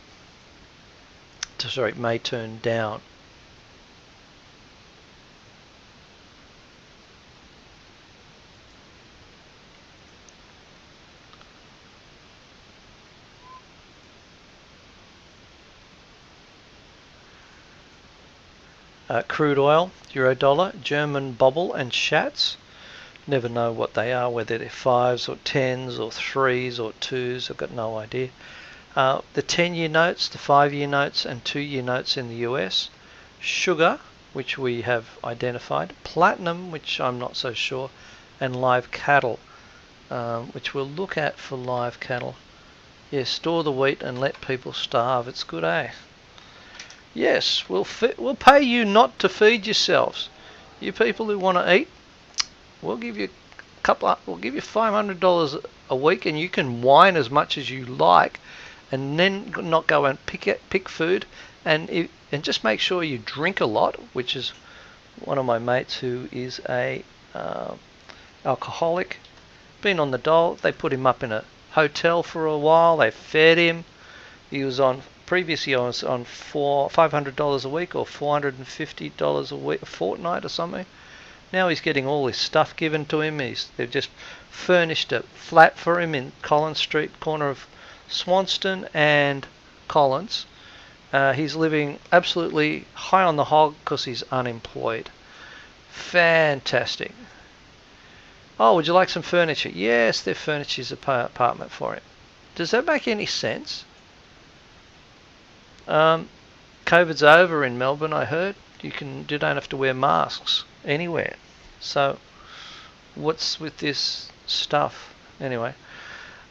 Sorry, may turn down. Crude oil, euro dollar, German bobble and shats. Never know what they are, whether they're 5s or 10s or 3s or 2s. I've got no idea. The 10-year notes, the 5-year notes and 2-year notes in the US. Sugar, which we have identified. Platinum, which I'm not so sure. And live cattle, which we'll look at for live cattle. Yeah, store the wheat and let people starve. It's good, eh? Yes, we'll pay you not to feed yourselves. You people who want to eat, we'll give you we'll give you $500 a week, and you can whine as much as you like, and then not go and pick food, and just make sure you drink a lot. Which is one of my mates who is a alcoholic, been on the dole. They put him up in a hotel for a while. They fed him. He was on. Previously, I was on $500 a week or $450 a week, a fortnight or something. Now he's getting all this stuff given to him. They've just furnished a flat for him in Collins Street, corner of Swanston and Collins, He's living absolutely high on the hog because he's unemployed. Fantastic. Oh, would you like some furniture? Yes, they've furnished his apartment for him. Does that make any sense? COVID's over in Melbourne, I heard. You don't have to wear masks anywhere. So, what's with this stuff? Anyway,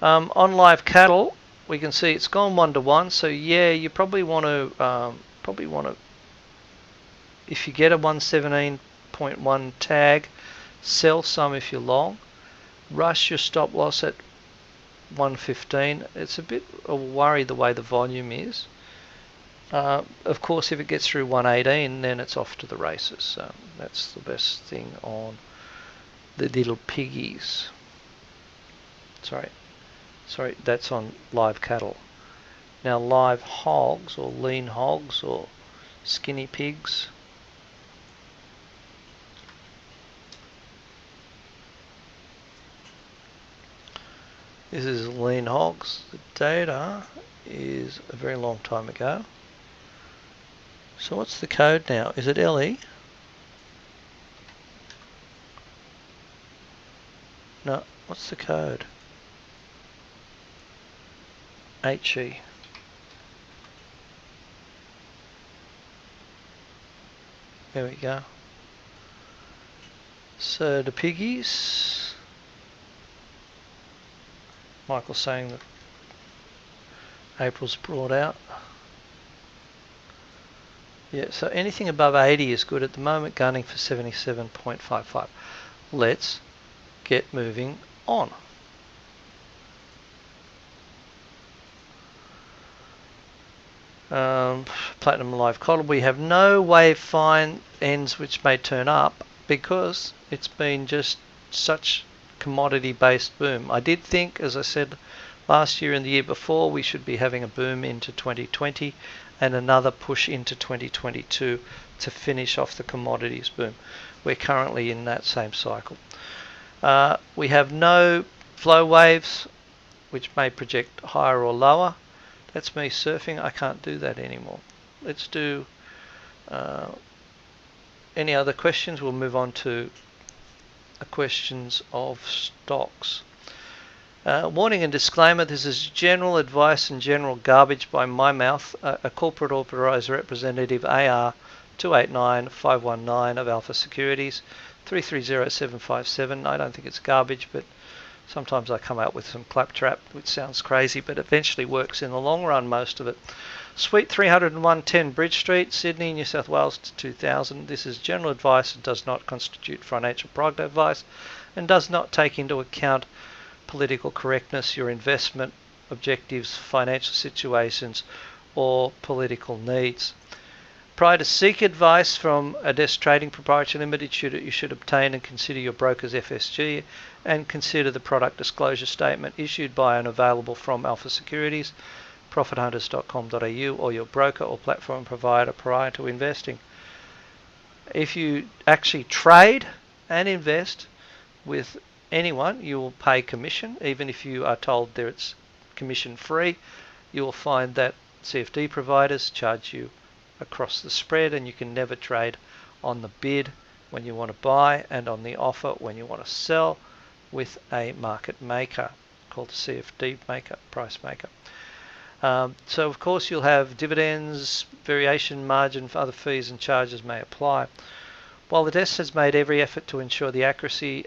on live cattle, we can see it's gone 1-to-1. So yeah, you probably want to if you get a 117.1 tag, sell some if you're long. Rush your stop loss at 115. It's a bit of a worry the way the volume is. Of course, if it gets through 118, then it's off to the races. So that's the best thing on the little piggies. Sorry, that's on live cattle. Now live hogs or lean hogs or skinny pigs. This is lean hogs. The data is a very long time ago. So what's the code now? Is it LE? No, what's the code? HE. There we go. So the piggies. Michael's saying that April's brought out. Yeah, so anything above 80 is good at the moment, gunning for 77.55. Let's get moving on. Platinum live cotton. We have no wave fine ends which may turn up because it's been just such commodity based boom. I did think, as I said last year and the year before, we should be having a boom into 2020 and another push into 2022 to finish off the commodities boom. We're currently in that same cycle. We have no flow waves which may project higher or lower. That's me surfing. I can't do that anymore. Let's do any other questions. We'll move on to questions of stocks. Warning and disclaimer, this is general advice and general garbage by my mouth. A corporate authorised representative AR 289519 of Alpha Securities 330757. I don't think it's garbage, but sometimes I come out with some claptrap, which sounds crazy, but eventually works in the long run, most of it. Suite 30110 Bridge Street, Sydney, New South Wales 2000. This is general advice and does not constitute financial product advice and does not take into account political correctness, your investment objectives, financial situations, or political needs. Prior to seek advice from Adesk Trading Proprietary Limited, you should obtain and consider your broker's FSG and consider the product disclosure statement issued by and available from Alpha Securities, profithunters.com.au, or your broker or platform provider prior to investing. If you actually trade and invest with anyone, you will pay commission. Even if you are told that it's commission free, you will find that CFD providers charge you across the spread, and you can never trade on the bid when you want to buy and on the offer when you want to sell with a market maker called a CFD maker, price maker. So of course you'll have dividends, variation margin for other fees and charges may apply. While the desk has made every effort to ensure the accuracy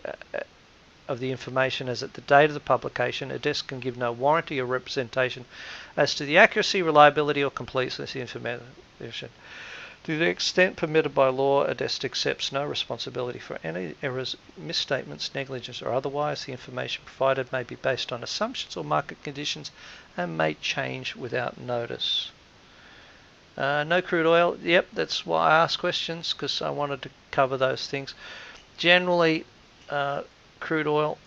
of the information as at the date of the publication, a desk can give no warranty or representation as to the accuracy, reliability, or completeness of the information. To the extent permitted by law, a desk accepts no responsibility for any errors, misstatements, negligence, or otherwise. The information provided may be based on assumptions or market conditions and may change without notice. No crude oil. Yep, that's why I asked questions, because I wanted to cover those things. Generally, crude oil,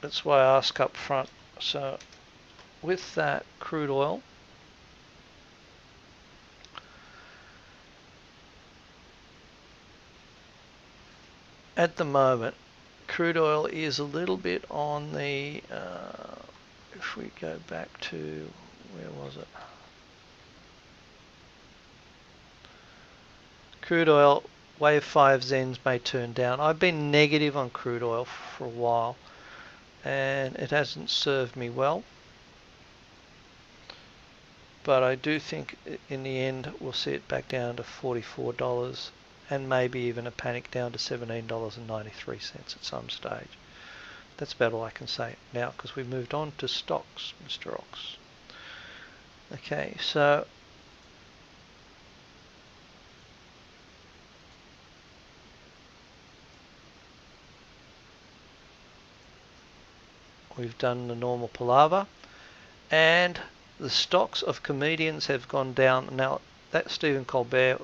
that's why I ask up front. So with that, crude oil, at the moment, crude oil is a little bit on the, if we go back to, where was it? Crude oil, wave 5 Zens may turn down. I've been negative on crude oil for a while and it hasn't served me well. But I do think in the end we'll see it back down to $44 and maybe even a panic down to $17.93 at some stage. That's about all I can say now because we've moved on to stocks, Mr. Ox. Okay, so we've done the normal palaver and the stocks of comedians have gone down. Now that Stephen Colbert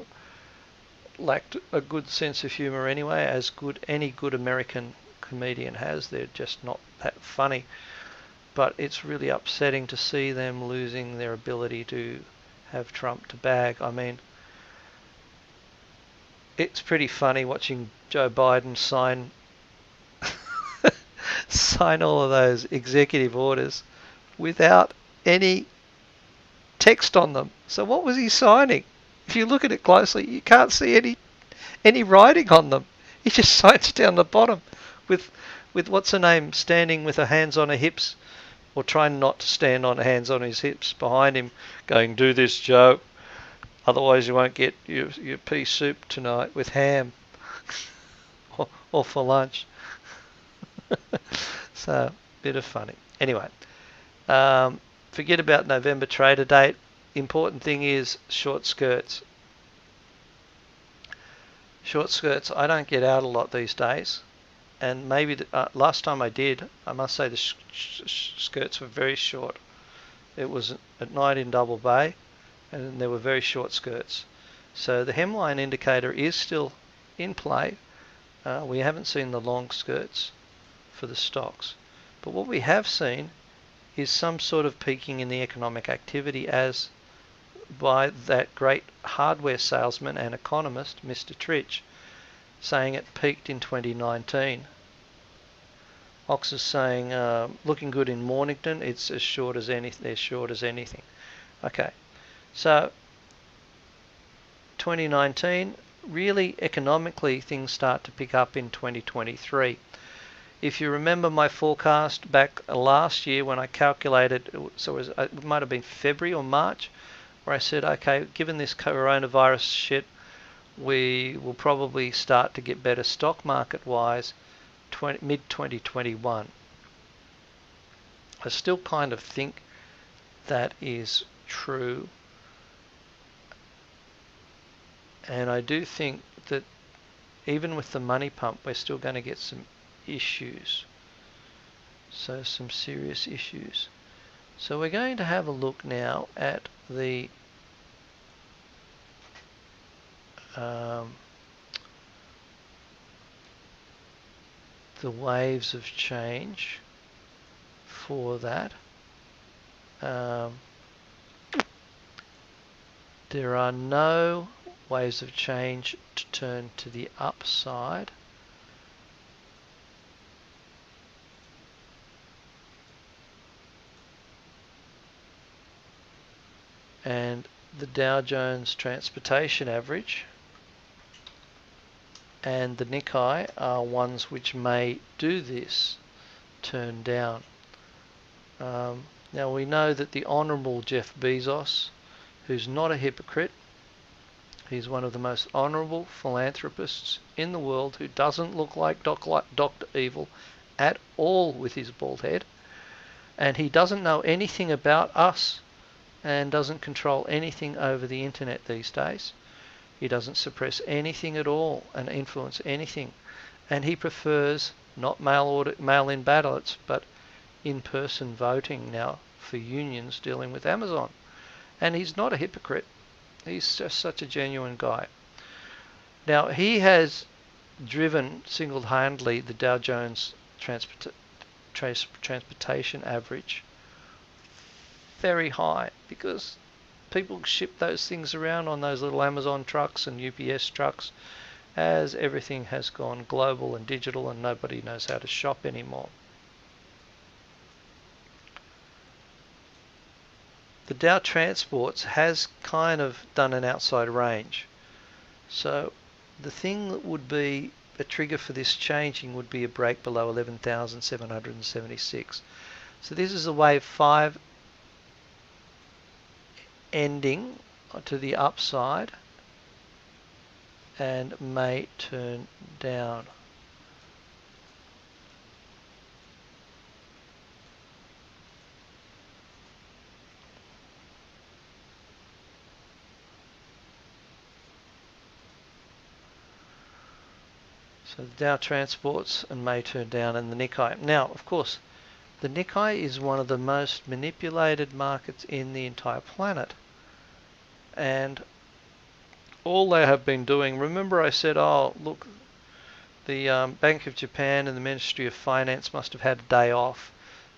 lacked a good sense of humor anyway, as any good American comedian has. They're just not that funny. But it's really upsetting to see them losing their ability to have Trump to bag. I mean, it's pretty funny watching Joe Biden sign all of those executive orders without any text on them. So what was he signing? If you look at it closely, you can't see any writing on them. He just signs down the bottom with what's her name standing with her hands on her hips, or trying not to stand on her hands on his hips behind him, going, "Do this, Joe. Otherwise you won't get your pea soup tonight with ham or for lunch." So, bit of funny. Anyway, forget about November trader date. Important thing is short skirts. Short skirts, I don't get out a lot these days. And maybe last time I did, I must say the skirts were very short. It was at night in Double Bay, and there were very short skirts. So the hemline indicator is still in play. We haven't seen the long skirts for the stocks. But what we have seen is some sort of peaking in the economic activity, as by that great hardware salesman and economist, Mr. Tritch, saying it peaked in 2019. Ox is saying, looking good in Mornington, it's as short as anything. They're short as anything. Okay, so 2019, really economically things start to pick up in 2023. If you remember my forecast back last year when I calculated, so it might have been February or March, where I said, okay, given this coronavirus shit, we will probably start to get better stock market wise mid-2021. I still kind of think that is true, and I do think that even with the money pump we're still going to get some issues, so some serious issues. So we're going to have a look now at the waves of change for that. There are no waves of change to turn to the upside. And the Dow Jones Transportation Average and the Nikkei are ones which may do this, turn down. Now we know that the Honourable Jeff Bezos, who's not a hypocrite, he's one of the most honourable philanthropists in the world, who doesn't look like Dr. Evil at all with his bald head, and he doesn't know anything about us and doesn't control anything over the internet these days. He doesn't suppress anything at all and influence anything, and he prefers not mail-in ballots but in-person voting now for unions dealing with Amazon. And he's not a hypocrite. He's just such a genuine guy. Now he has driven single-handedly the Dow Jones Transportation Average very high, because people ship those things around on those little Amazon trucks and UPS trucks, as everything has gone global and digital and nobody knows how to shop anymore. The Dow Transports has kind of done an outside range. So the thing that would be a trigger for this changing would be a break below 11,776. So this is a wave 5 ending to the upside and may turn down. So the Dow transports and may turn down, and the Nikkei. Now, of course, the Nikkei is one of the most manipulated markets in the entire planet. And all they have been doing, remember I said, oh, look, the Bank of Japan and the Ministry of Finance must have had a day off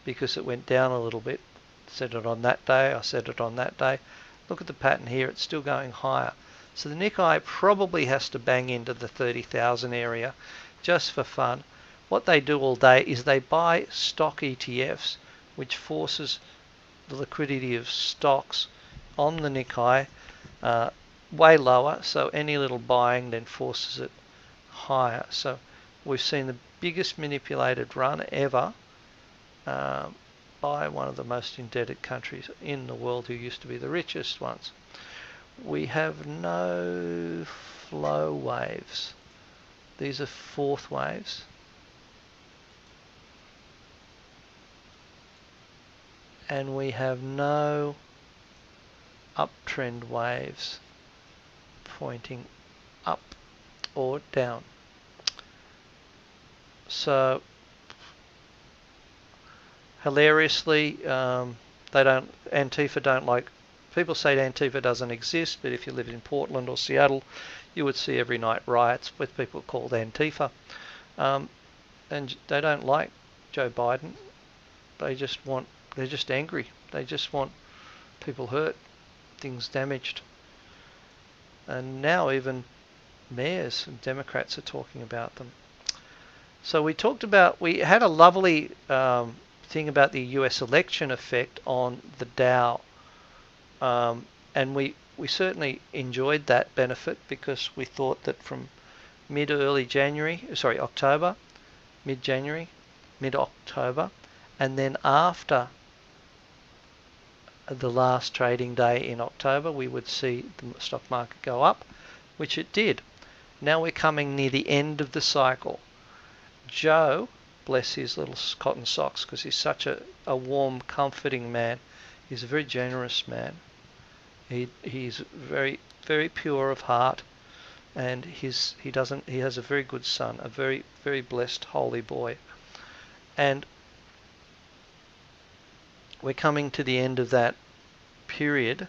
because it went down a little bit. I said it on that day, I said it on that day. Look at the pattern here, it's still going higher. So the Nikkei probably has to bang into the 30,000 area just for fun. What they do all day is they buy stock ETFs, which forces the liquidity of stocks on the Nikkei way lower, so any little buying then forces it higher. So we've seen the biggest manipulated run ever by one of the most indebted countries in the world who used to be the richest ones. We have no flow waves. These are fourth waves. And we have no uptrend waves pointing up or down. So hilariously, Antifa don't like, people say Antifa doesn't exist, but if you live in Portland or Seattle, you would see every night riots with people called Antifa. And they don't like Joe Biden. They're just angry. They just want people hurt, things damaged. And now even mayors and Democrats are talking about them. So we had a lovely thing about the US election effect on the Dow. And we certainly enjoyed that benefit because we thought that from mid-October, and then after the last trading day in October, we would see the stock market go up, which it did. Now we're coming near the end of the cycle. Joe, bless his little cotton socks, because he's such a warm, comforting man. He's a very generous man. He's very, very pure of heart, and he has a very good son, a very, very blessed, holy boy. And we're coming to the end of that period.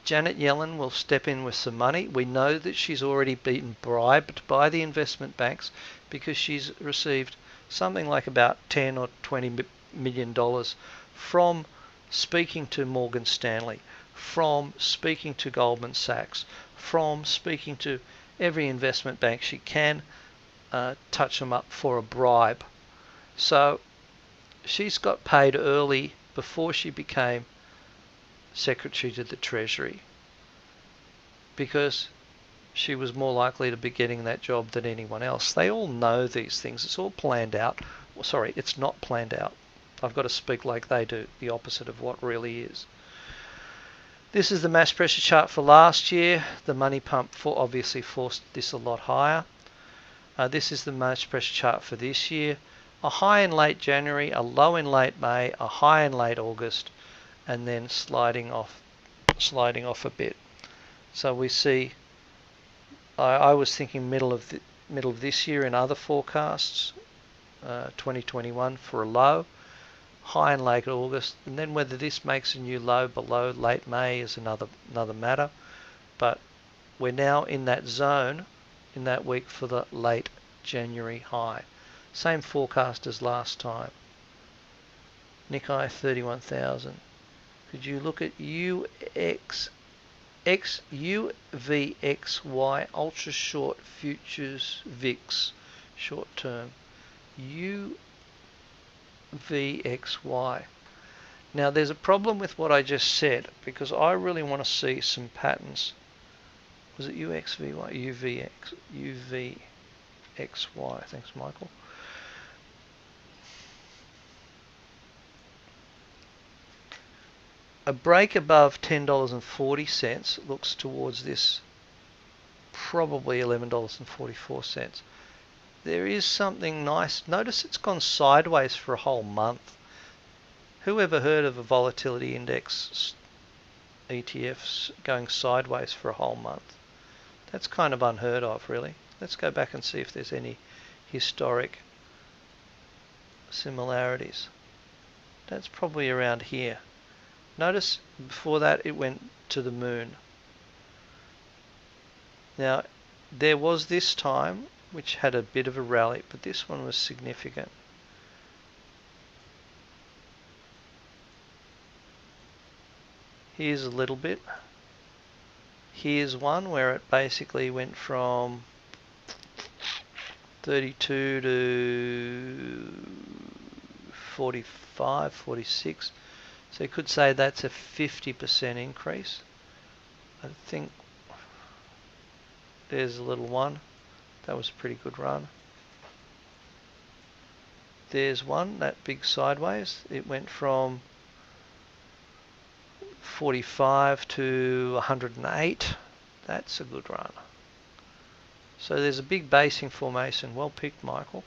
Janet Yellen will step in with some money. We know that she's already been bribed by the investment banks because she's received something like about $10 or $20 million from speaking to Morgan Stanley, from speaking to Goldman Sachs, from speaking to every investment bank she can touch them up for a bribe. So she's got paid early before she became Secretary to the Treasury because she was more likely to be getting that job than anyone else. They all know these things. It's all planned out. Well, sorry, it's not planned out. I've got to speak like they do, the opposite of what really is. This is the mass pressure chart for last year. The money pump obviously forced this a lot higher. This is the mass pressure chart for this year. A high in late January, a low in late May, a high in late August, and then sliding off a bit. So we see, I was thinking middle of this year in other forecasts, 2021 for a low, high in late August, and then whether this makes a new low below late May is another matter. But we're now in that zone in that week for the late January high. Same forecast as last time. Nikkei 31,000. Could you look at UVXY ultra short futures VIX short term? UVXY. Now there's a problem with what I just said because I really want to see some patterns. Was it UXVY? UVXY. Thanks, Michael. A break above $10.40 looks towards this probably $11.44. There is something nice. Notice it's gone sideways for a whole month. Who ever heard of a volatility index ETFs going sideways for a whole month? That's kind of unheard of, really. Let's go back and see if there's any historic similarities. That's probably around here. Notice before that it went to the moon. Now, there was this time which had a bit of a rally, but this one was significant. Here's a little bit. Here's one where it basically went from 32 to 45, 46. So you could say that's a 50% increase. I think there's a little one. That was a pretty good run. There's one, that big sideways. It went from 45 to 108. That's a good run. So there's a big basing formation. Well picked, Michael.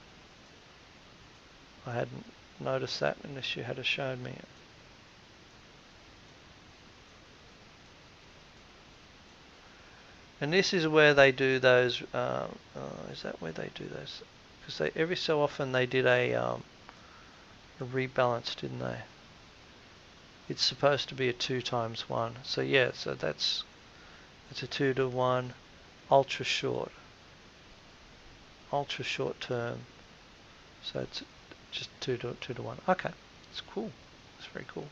I hadn't noticed that unless you had shown me it. And this is where they do those, is that where they do those? Because they every so often they did a rebalance, didn't they? It's supposed to be a 2 times 1. So yeah, so it's a 2 to 1 ultra short term. So it's just 2 to 1. Okay, it's cool. It's very cool.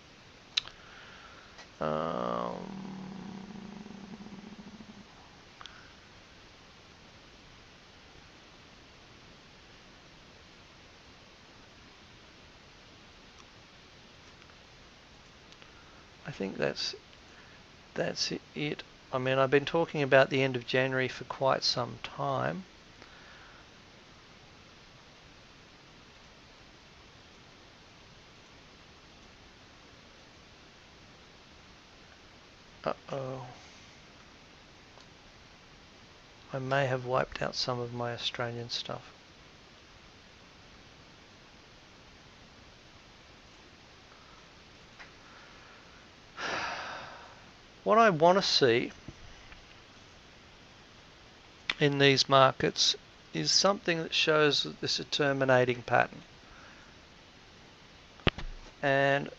I think that's it. I mean, I've been talking about the end of January for quite some time. Uh-oh. I may have wiped out some of my Australian stuff. What I want to see in these markets is something that shows that this is a terminating pattern. And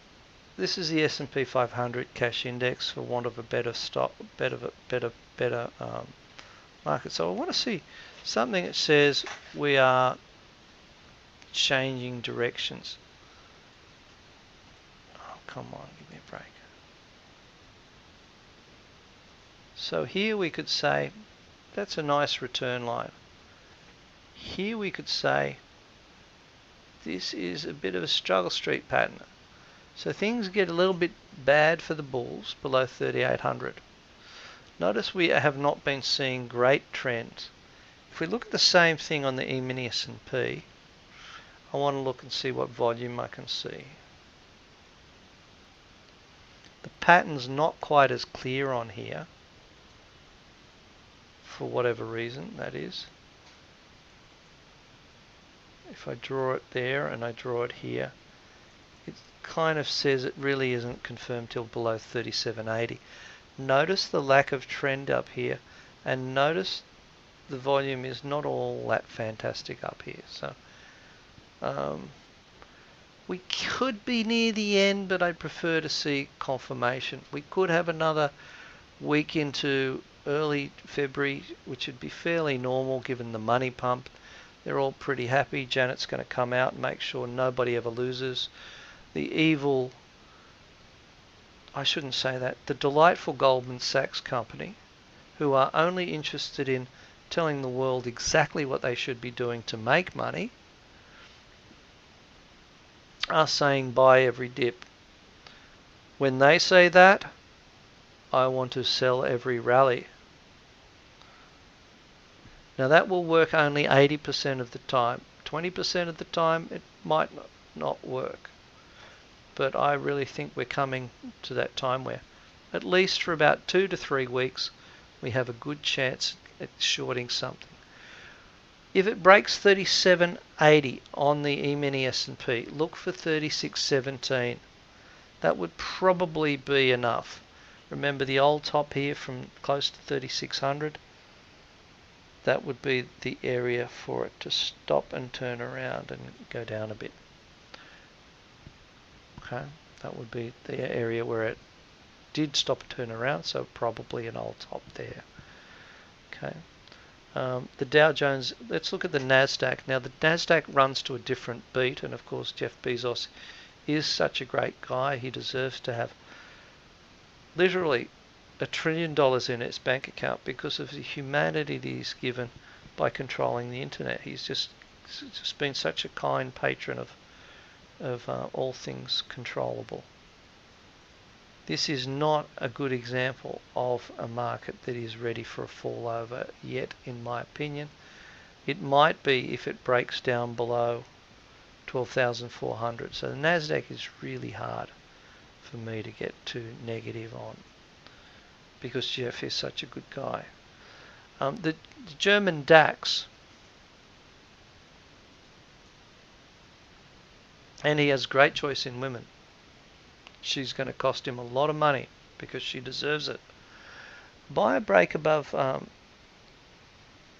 this is the S&P 500 cash index, for want of a better market. So I want to see something that says we are changing directions. Oh, come on, give me a break. So here we could say that's a nice return line. Here we could say this is a bit of a struggle street pattern. So things get a little bit bad for the bulls below 3,800. Notice we have not been seeing great trends. If we look at the same thing on the E-mini S&P, I want to look and see what volume I can see. The pattern's not quite as clear on here, for whatever reason that is. If I draw it there and I draw it here, it kind of says it really isn't confirmed till below 37.80. Notice the lack of trend up here, and notice the volume is not all that fantastic up here. So we could be near the end, but I'd prefer to see confirmation. We could have another week into early February, which would be fairly normal given the money pump. They're all pretty happy. Janet's going to come out and make sure nobody ever loses. The evil, I shouldn't say that, the delightful Goldman Sachs company, who are only interested in telling the world exactly what they should be doing to make money, are saying buy every dip. When they say that, I want to sell every rally. Now that will work only 80% of the time. 20% of the time it might not work. But I really think we're coming to that time where at least for about 2 to 3 weeks we have a good chance at shorting something. If it breaks 37.80 on the E-mini S&P, look for 36.17. That would probably be enough. Remember the old top here from close to 3600? That would be the area for it to stop and turn around and go down a bit. Okay, that would be the area where it did stop and turn around, so probably an old top there. Okay. The Dow Jones, let's look at the NASDAQ. Now the NASDAQ runs to a different beat, and of course Jeff Bezos is such a great guy. He deserves to have literally $1 trillion in its bank account because of the humanity that he's given by controlling the internet. He's just been such a kind patron of all things controllable. This is not a good example of a market that is ready for a fallover yet, in my opinion. It might be if it breaks down below 12,400. So the NASDAQ is really hard for me to get too negative on because Jeff is such a good guy. The German DAX, and he has great choice in women. She's going to cost him a lot of money because she deserves it. Buy a break above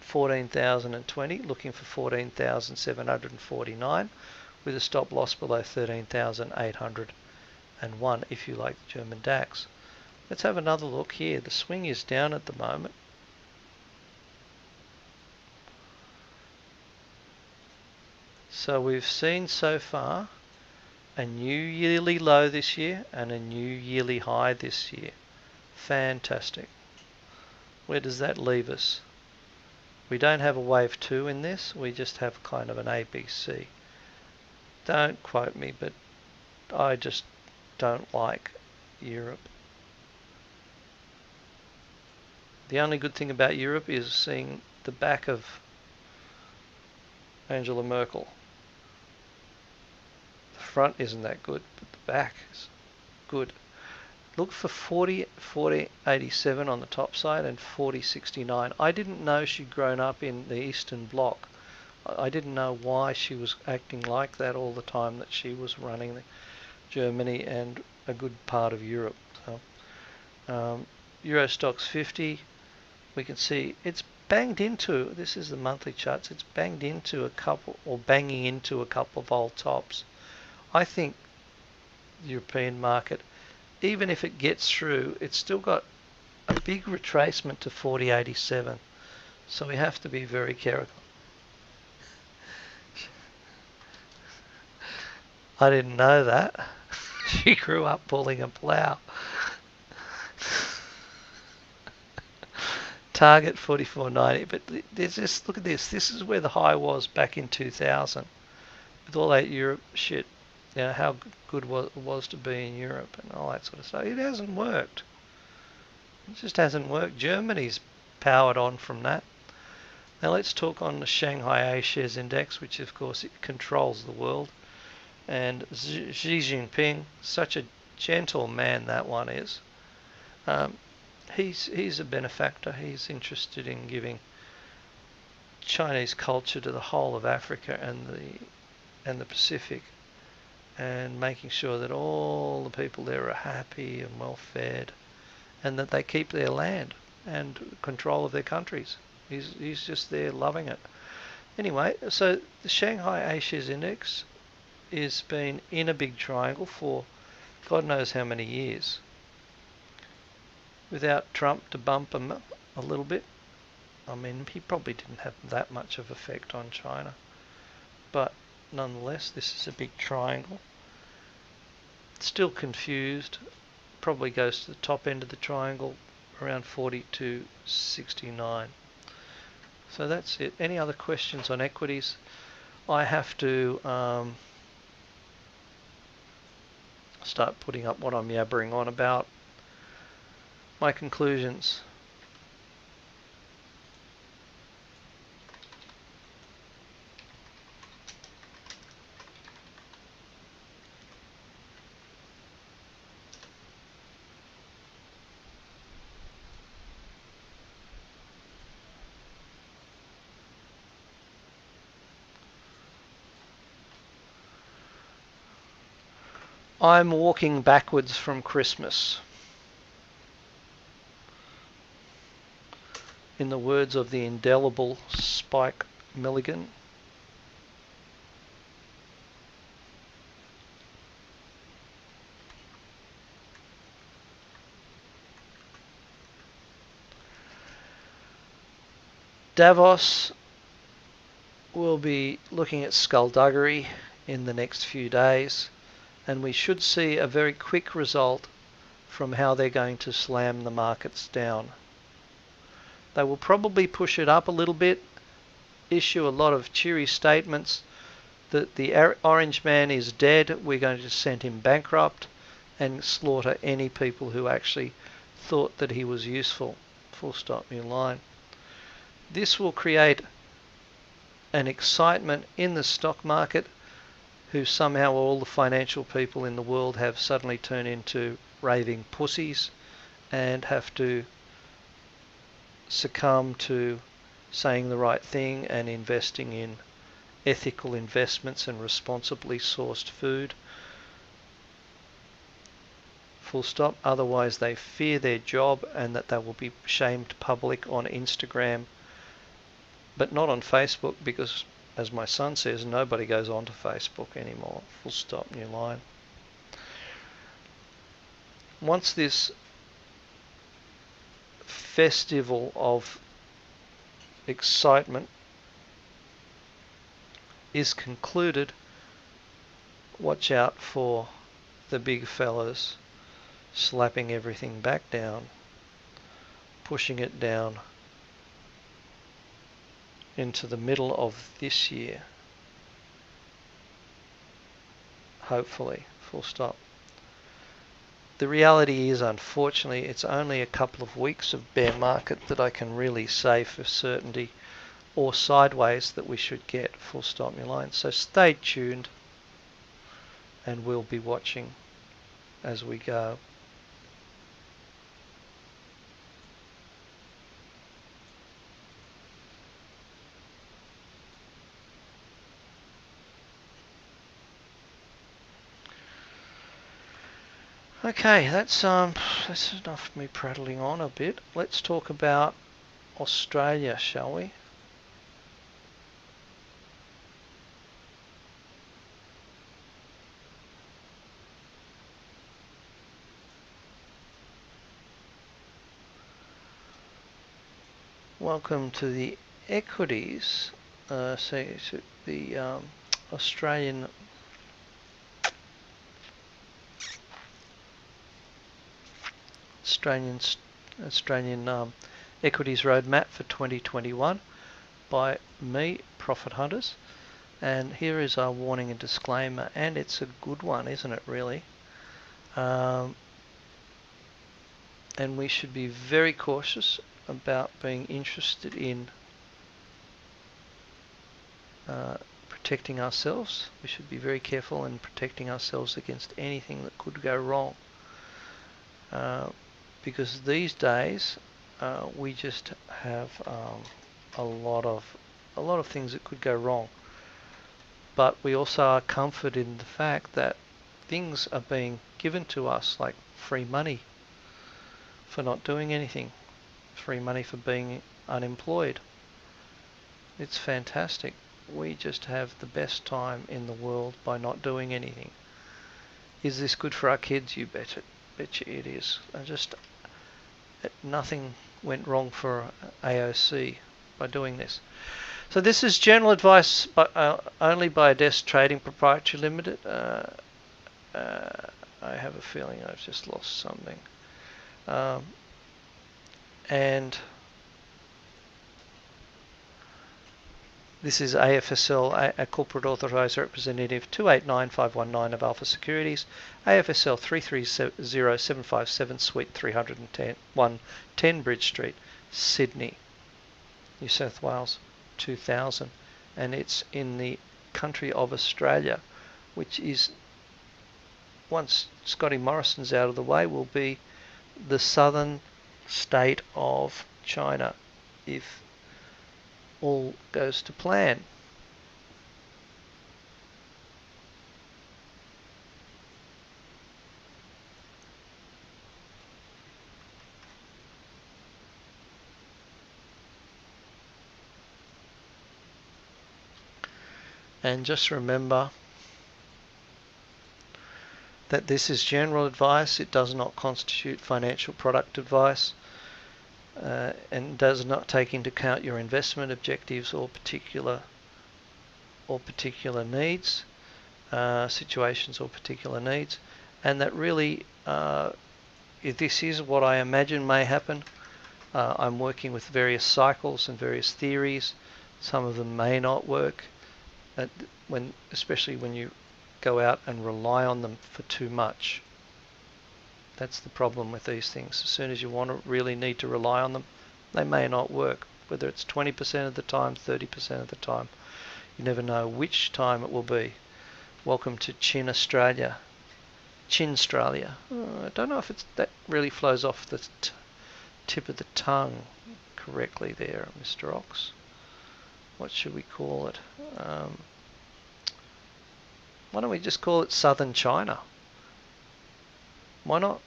14,020, looking for 14,749 with a stop loss below 13,801 if you like the German DAX. Let's have another look here. The swing is down at the moment. So we've seen so far a new yearly low this year and a new yearly high this year. Fantastic. Where does that leave us? We don't have a wave 2 in this, we just have kind of an ABC. Don't quote me, but I just don't like Europe. The only good thing about Europe is seeing the back of Angela Merkel. The front isn't that good, but the back is good. Look for 40.87 on the top side and 40.69. I didn't know she'd grown up in the Eastern Bloc. I didn't know why she was acting like that all the time that she was running Germany and a good part of Europe. So, Euro Stoxx 50, we can see it's banged into, this is the monthly charts, it's banged into a couple, or banging into a couple of old tops. I think the European market, even if it gets through, it's still got a big retracement to 40.87. So we have to be very careful. I didn't know that. She grew up pulling a plough. Target 44.90, but there's this, look at this. This is where the high was back in 2000. With all that Europe shit. You know, how good it was to be in Europe and all that sort of stuff. It hasn't worked. It just hasn't worked. Germany's powered on from that. Now let's talk on the Shanghai A-shares index, which of course it controls the world. And Xi Jinping, such a gentle man that one is. He's a benefactor. He's interested in giving Chinese culture to the whole of Africa and the Pacific, and making sure that all the people there are happy and well fed, and that they keep their land and control of their countries. He's just there loving it. Anyway, so the Shanghai A-shares index has been in a big triangle for God knows how many years, without Trump to bump him a little bit. I mean, he probably didn't have that much of effect on China, but nonetheless, this is a big triangle. Still confused. Probably goes to the top end of the triangle, around 42.69. So that's it. Any other questions on equities? I have to start putting up what I'm yabbering on about. My conclusions. I'm walking backwards from Christmas. In the words of the indelible Spike Milligan. Davos will be looking at skullduggery in the next few days, and we should see a very quick result from how they're going to slam the markets down. They will probably push it up a little bit, issue a lot of cheery statements that the Orange Man is dead, we're going to send him bankrupt, and slaughter any people who actually thought that he was useful. Full stop, new line. This will create an excitement in the stock market, who somehow all the financial people in the world have suddenly turned into raving pussies and have to succumb to saying the right thing and investing in ethical investments and responsibly sourced food. Full stop. Otherwise they fear their job and that they will be shamed public on Instagram, but not on Facebook, because as my son says, nobody goes onto Facebook anymore. Full stop, new line. Once this festival of excitement is concluded, watch out for the big fellas slapping everything back down, pushing it down into the middle of this year, hopefully. Full stop. The reality is, unfortunately, it's only a couple of weeks of bear market that I can really say for certainty, or sideways, that we should get. Full stop, new line. So stay tuned and we'll be watching as we go. Okay, that's enough of me prattling on a bit. Let's talk about Australia, shall we? Welcome to the equities. The Australian equities roadmap for 2021 by me, Profit Hunters. And here is our warning and disclaimer, and it's a good one, isn't it, really? And we should be very cautious about being interested in protecting ourselves. We should be very careful in protecting ourselves against anything that could go wrong. Because these days we just have a lot of things that could go wrong. But we also are comforted in the fact that things are being given to us, like free money for not doing anything, free money for being unemployed. It's fantastic. We just have the best time in the world by not doing anything. Is this good for our kids? You betcha it is. Nothing went wrong for AOC by doing this. So this is general advice only by Desk Trading Proprietary Limited. I have a feeling I've just lost something. And this is AFSL, a corporate authorised representative 289519 of Alpha Securities, AFSL 330757 Suite 310 110 Bridge Street, Sydney, New South Wales 2000, and it's in the country of Australia, which is, once Scotty Morrison's out of the way, will be the southern state of China if all goes to plan. And just remember that this is general advice. It does not constitute financial product advice, and does not take into account your investment objectives or particular needs, situations or particular needs, and that really if this is what I imagine may happen. I'm working with various cycles and various theories. Some of them may not work, especially when you go out and rely on them for too much. That's the problem with these things. As soon as you really need to rely on them, they may not work. Whether it's 20% of the time, 30% of the time, you never know which time it will be. Welcome to Chinaustralia. Chinstralia. I don't know if that really flows off the tip of the tongue correctly there, Mr. Ox. What should we call it? Why don't we just call it Southern China? Why not?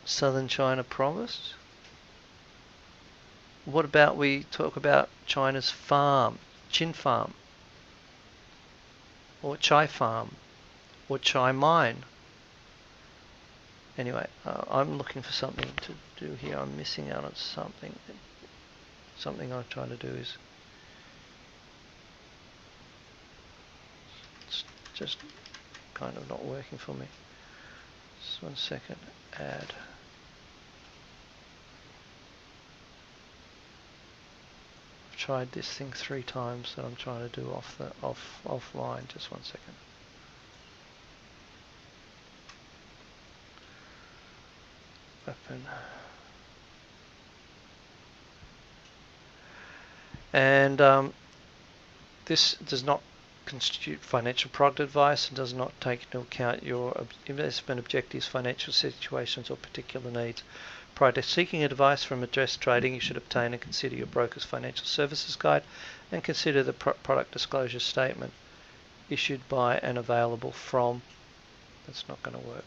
Southern China Province? What about we talk about China's farm, Chin Farm, or Chai Farm, or Chai Mine? Anyway, I'm looking for something to do here. I'm missing out on something. Something I'm trying to do is it's just kind of not working for me. Just 1 second. Add. I've tried this thing 3 times that I'm trying to do offline. Just 1 second. Open. And this does not constitute financial product advice and does not take into account your investment objectives, financial situations, or particular needs. Prior to seeking advice from Address Trading, you should obtain and consider your broker's financial services guide and consider the product disclosure statement issued by and available from. That's not going to work.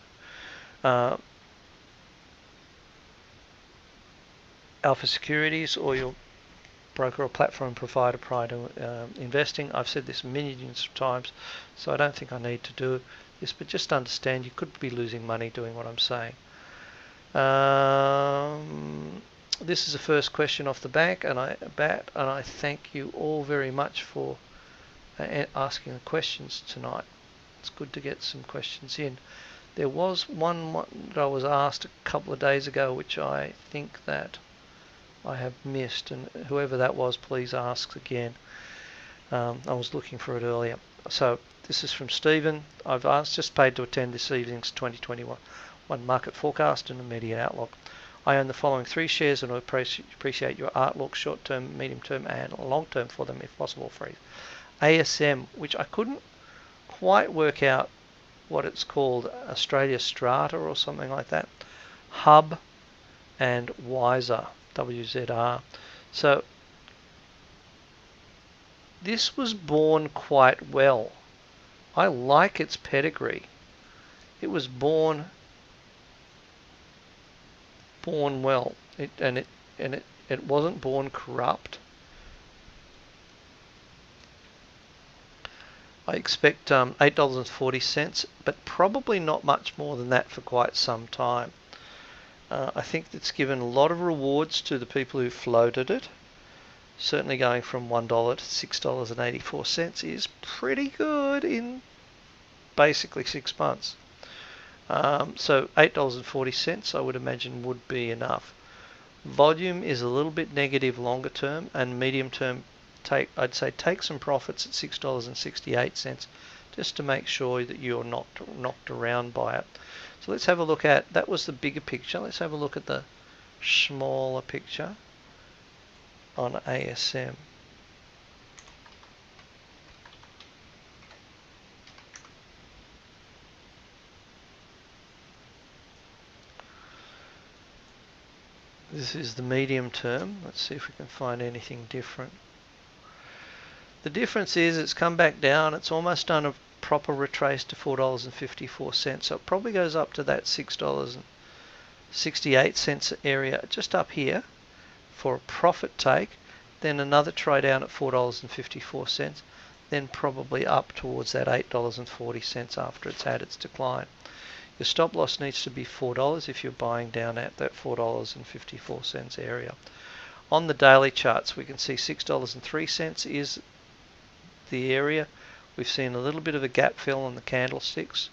Alpha Securities or your broker or platform provider prior to investing. I've said this millions of times, so I don't think I need to do this, but just understand you could be losing money doing what I'm saying. This is the first question off the bat, and I thank you all very much for asking the questions tonight. It's good to get some questions in. There was one that I was asked a couple of days ago, which I think that I have missed, and whoever that was, please ask again. I was looking for it earlier. So this is from Stephen. I've just paid to attend this evening's 2021 market forecast and immediate outlook. I own the following 3 shares and I appreciate your outlook, short term, medium term, and long term for them if possible, free. ASM, which I couldn't quite work out what it's called, Australia Strata or something like that. Hub and Wiser. WZR. So this was born quite well. I like its pedigree. It was born well. It wasn't born corrupt. I expect $8.40, but probably not much more than that for quite some time. I think it's given a lot of rewards to the people who floated it. Certainly going from $1 to $6.84 is pretty good in basically 6 months. So $8.40 I would imagine would be enough. Volume is a little bit negative longer term, and medium term I'd say take some profits at $6.68 just to make sure that you're not knocked around by it. So let's have a look at, that was the bigger picture. Let's have a look at the smaller picture on ASM. This is the medium term. Let's see if we can find anything different. The difference is it's come back down. It's almost done a proper retrace to $4.54. So it probably goes up to that $6.68 area just up here for a profit take. then another try down at $4.54, then probably up towards that $8.40 after it's had its decline. Your stop loss needs to be $4 if you're buying down at that $4.54 area. On the daily charts, we can see $6.03 is the area. We've seen a little bit of a gap fill on the candlesticks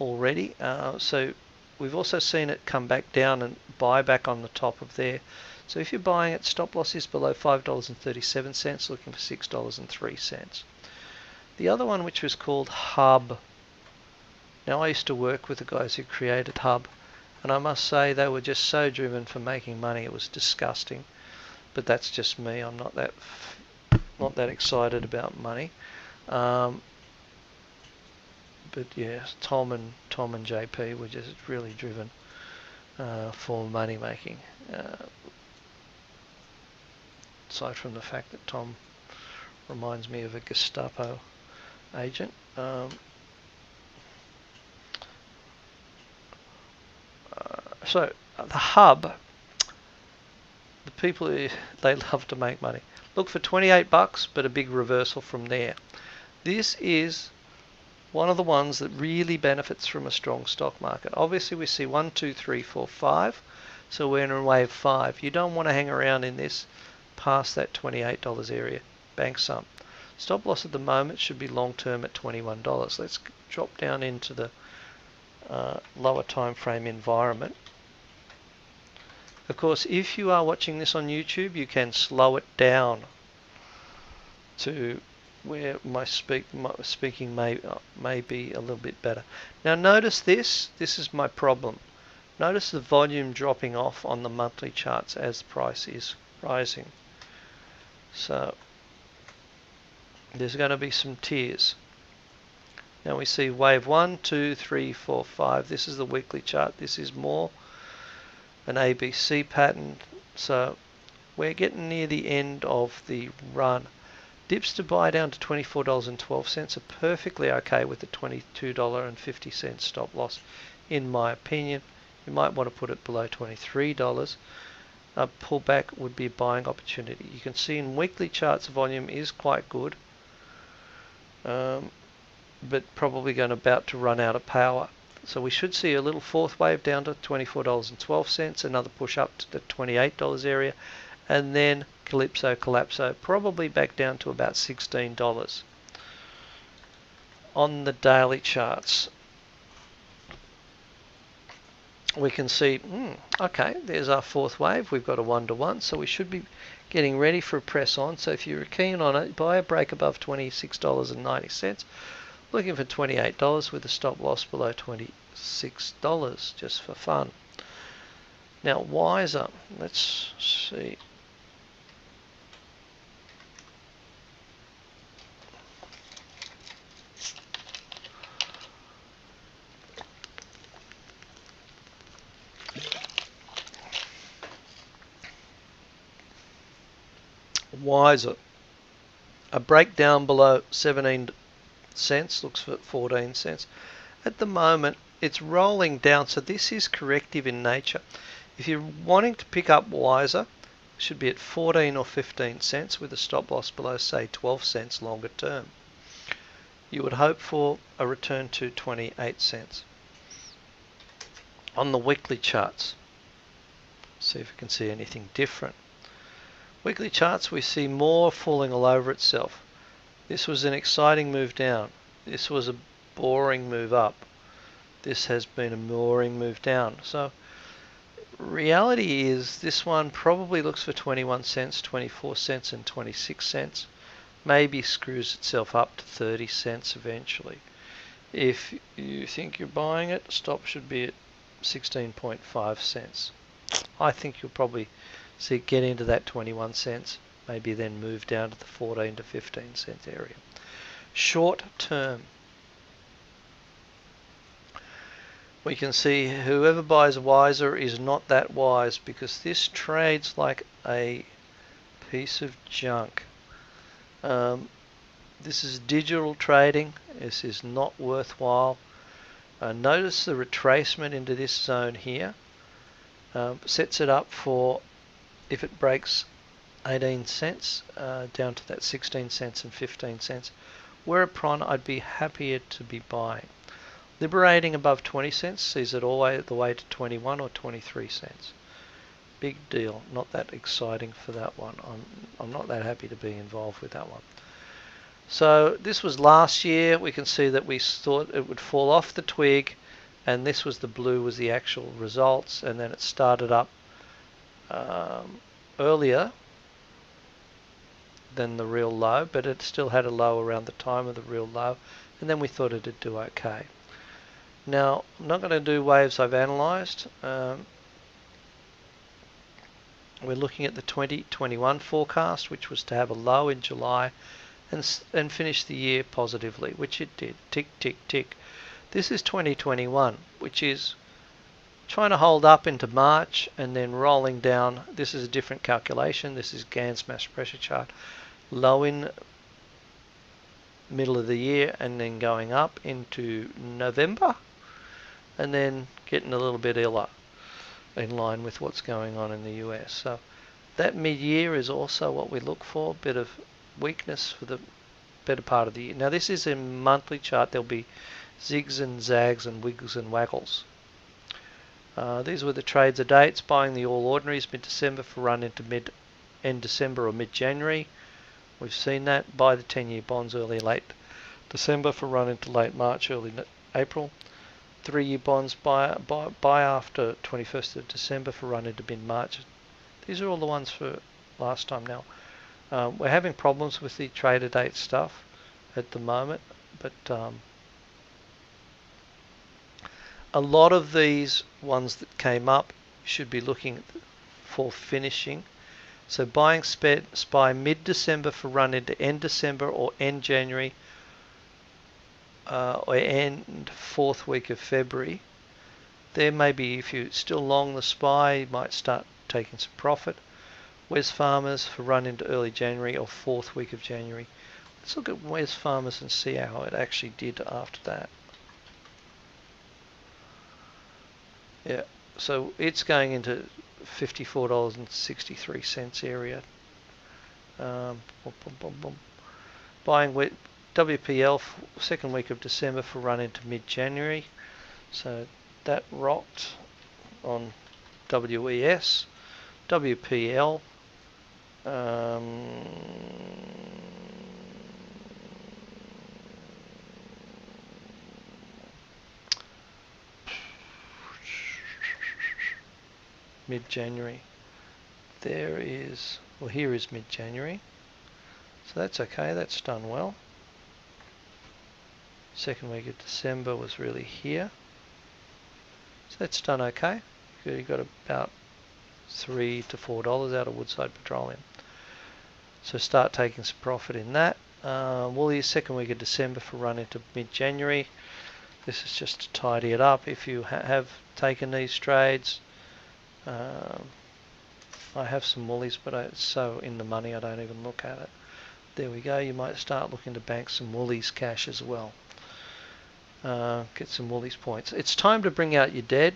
already. So we've also seen it come back down and buy back on the top of there. So if you're buying it, stop loss is below $5.37, looking for $6.03. The other one, which was called Hub. Now, I used to work with the guys who created Hub, and I must say they were just so driven for making money. It was disgusting, but that's just me. I'm not that excited about money. But yeah, Tom and JP were just really driven for money making. Aside from the fact that Tom reminds me of a Gestapo agent. So the Hub, the people they love to make money. Look for 28 bucks, but a big reversal from there. This is one of the ones that really benefits from a strong stock market. Obviously, we see 1, 2, 3, 4, 5. So we're in a wave 5. You don't want to hang around in this past that $28 area. Bank some. Stop loss at the moment should be long term at $21. Let's drop down into the lower time frame environment. Of course, if you are watching this on YouTube, you can slow it down to where my speaking may be a little bit better. Now notice this is my problem. Notice the volume dropping off on the monthly charts as the price is rising. So there's going to be some tears. Now we see wave 1, 2, 3, 4, 5. This is the weekly chart. This is more an ABC pattern. So we're getting near the end of the run. Dips to buy down to $24.12 are perfectly okay with the $22.50 stop loss, in my opinion. You might want to put it below $23. A pullback would be a buying opportunity. You can see in weekly charts volume is quite good, but probably about to run out of power. So we should see a little fourth wave down to $24.12, another push up to the $28 area, and then Calypso Collapso probably back down to about $16. On the daily charts, we can see, okay, there's our fourth wave. We've got a 1-to-1, so we should be getting ready for a press on. So if you're keen on it, buy a break above $26.90. Looking for $28 with a stop loss below $26, just for fun. Now, Wiser, let's see. Wiser, a breakdown below 17 cents, looks for 14 cents. At the moment it's rolling down, so this is corrective in nature. If you're wanting to pick up Wiser, it should be at 14 or 15 cents with a stop loss below, say, 12 cents longer term. You would hope for a return to 28 cents. On the weekly charts, see if we can see anything different. Weekly charts, we see more falling all over itself. This was an exciting move down. This was a boring move up. This has been a boring move down. So reality is this one probably looks for 21 cents, 24 cents and 26 cents. Maybe screws itself up to 30 cents eventually. If you think you're buying it, stop should be at 16.5 cents. I think you'll probably see it get into that 21 cents, maybe then move down to the 14 to 15 cent area. Short term, we can see whoever buys Wiser is not that wise, because this trades like a piece of junk. This is digital trading. This is not worthwhile. Notice the retracement into this zone here. Sets it up for, if it breaks 18 cents down to that 16 cents and 15 cents. Were it prawn, I'd be happier to be buying. Liberating above 20 cents sees it all the way to 21 or 23 cents. Big deal. Not that exciting for that one. I'm not that happy to be involved with that one. So this was last year. We can see that we thought it would fall off the twig, and this was the blue was the actual results, and then it started up earlier than the real low, but it still had a low around the time of the real low, and then we thought it'd do okay. Now, I'm not going to do waves I've analysed. We're looking at the 2021 forecast, which was to have a low in July and finish the year positively, which it did. Tick, tick, tick. This is 2021, which is trying to hold up into March and then rolling down. This is a different calculation. This is Gann's mass pressure chart. Low in middle of the year and then going up into November and then getting a little bit iller in line with what's going on in the US. So that mid-year is also what we look for, a bit of weakness for the better part of the year. Now this is a monthly chart. There'll be zigs and zags and wiggles and waggles. These were the trades of dates. Buying the All Ordinaries mid-December for run into end December or mid-January. We've seen that. Buy the 10-year bonds early late December for run into late March, early April. 3-year bonds buy after 21st of December for run into mid-March. These are all the ones for last time now. We're having problems with the trader date stuff at the moment, but a lot of these ones that came up should be looking for finishing. So buying SPY mid-December for run into end December or end January or end 4th week of February. There may be, if you're still long the SPY, you might start taking some profit. Wesfarmers for run into early January or 4th week of January. Let's look at Wesfarmers and see how it actually did after that. Yeah, so it's going into $54.63 area. Buying WPL second week of December for run into mid-January. So that rocked on WES. WPL. Mid-January. There is, well, here is mid-January. So that's okay, that's done well. Second week of December was really here. So that's done okay. You got about $3 to $4 out of Woodside Petroleum. So start taking some profit in that. Woolies second week of December for run into mid-January. This is just to tidy it up. If you have taken these trades, I have some Woolies, but it's so in the money I don't even look at it. There we go. You might start looking to bank some Woolies cash as well. Get some Woolies points. It's time to bring out your dead.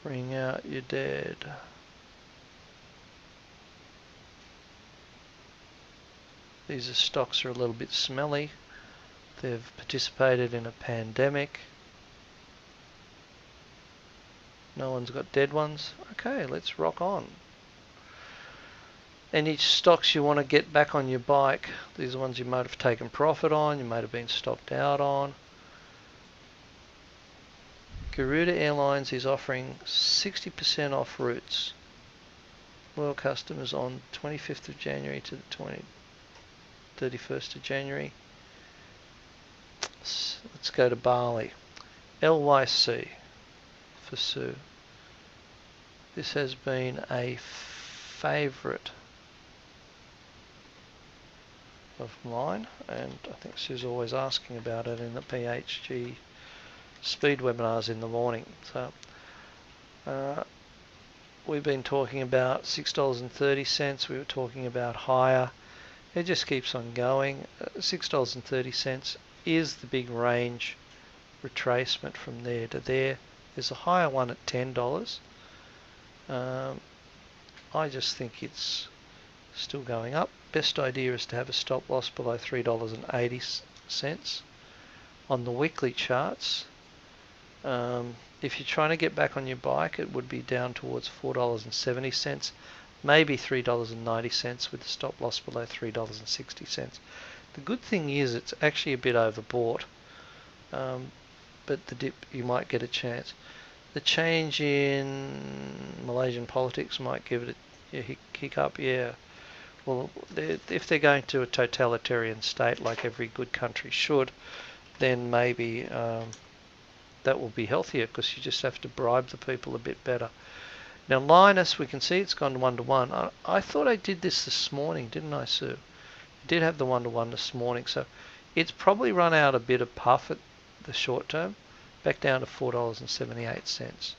Bring out your dead. These stocks are a little bit smelly. They've participated in a pandemic. No one's got dead ones. Okay, let's rock on. Any stocks you want to get back on your bike, these are ones you might have taken profit on, you might have been stopped out on. Garuda Airlines is offering 60% off routes. Loyal customers on 25th of January to the 31st of January. Let's go to Bali. LYC for Sue. This has been a favourite of mine, and I think Sue's always asking about it in the PHG speed webinars in the morning. So we've been talking about $6.30. We were talking about higher. It just keeps on going. $6.30. is the big range retracement from there to there. There's a higher one at $10. I just think it's still going up. Best idea is to have a stop loss below $3.80 on the weekly charts. If you're trying to get back on your bike, it would be down towards $4.70, maybe $3.90 with the stop loss below $3.60. The good thing is it's actually a bit overbought, but the dip, you might get a chance. The change in Malaysian politics might give it a hiccup, yeah. Well, if they're going to a totalitarian state like every good country should, then maybe that will be healthier, because you just have to bribe the people a bit better. Now Linus, we can see it's gone 1-to-1. I thought I did this morning, didn't I, Sue? I did have the 1-to-1 this morning, so it's probably run out a bit of puff at the short term, back down to $4.78.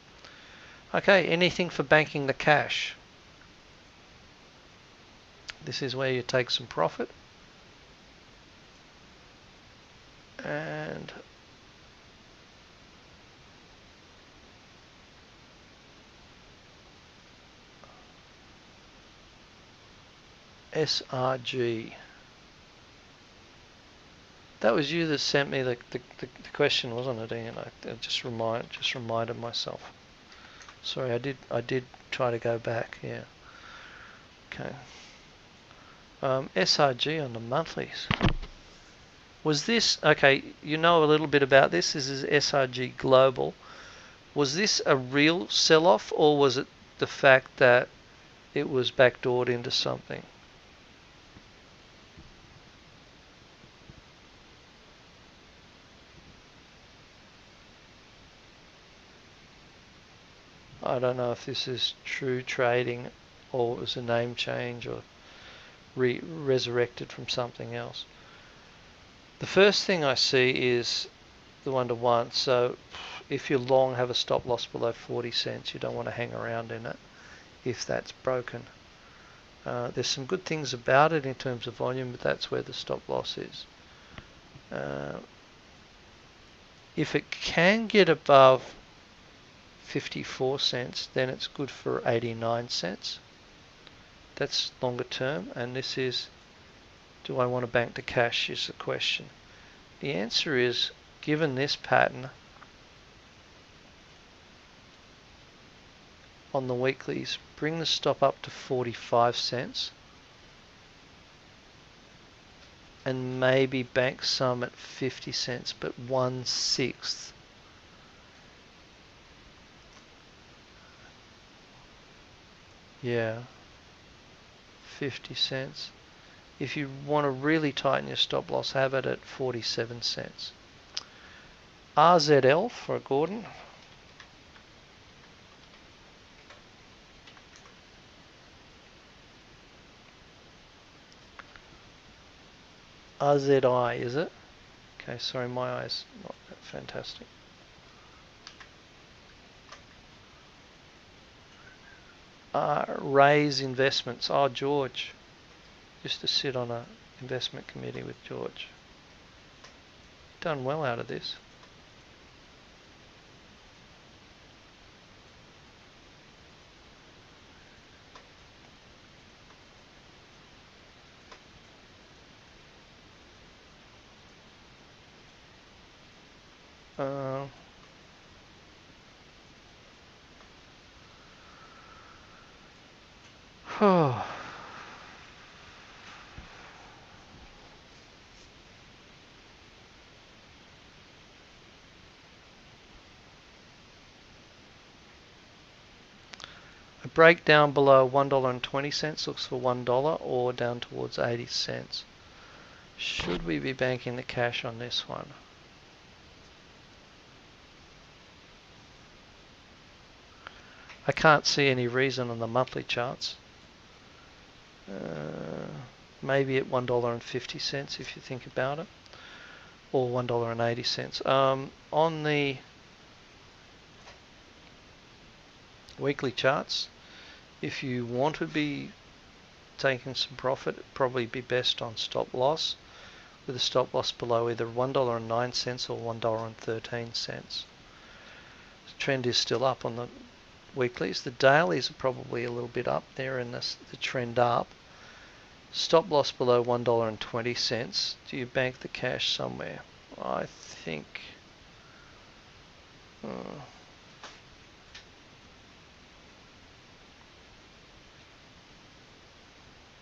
Okay, anything for banking the cash? This is where you take some profit. And SRG. That was you that sent me the question, wasn't it, Ian? I just reminded myself. Sorry, I did try to go back. Yeah. Okay. SRG on the monthlies. Was this okay? You know a little bit about this. This is SRG Global. Was this a real sell-off, or was it the fact that it was backdoored into something? I don't know if this is true trading or it was a name change or resurrected from something else. The first thing I see is the 1-to-1. So if you're long, have a stop loss below 40 cents. You don't want to hang around in it if that's broken. There's some good things about it in terms of volume, but that's where the stop loss is. If it can get above 54 cents, then it's good for 89 cents. That's longer term, and this is, do I want to bank the cash is the question. The answer is, given this pattern on the weeklies, bring the stop up to 45 cents and maybe bank some at 50 cents, but 1/6. Yeah, 50 cents. If you want to really tighten your stop loss, have it at 47 cents. RZL for Gordon. RZI, is it? Okay, sorry, my eyes not that fantastic. Raise Investments. Oh, George. Used to sit on a investment committee with George. Done well out of this. A breakdown below $1.20 looks for $1 or down towards 80 cents. Should we be banking the cash on this one? I can't see any reason on the monthly charts. Maybe at $1.50 if you think about it, or $1.80. On the weekly charts, if you want to be taking some profit, it'd probably be best on stop loss with a stop loss below either $1.09 or $1.13. The trend is still up on the weeklies. The dailies are probably a little bit up there in the trend up. Stop loss below $1.20. Do you bank the cash somewhere? I think you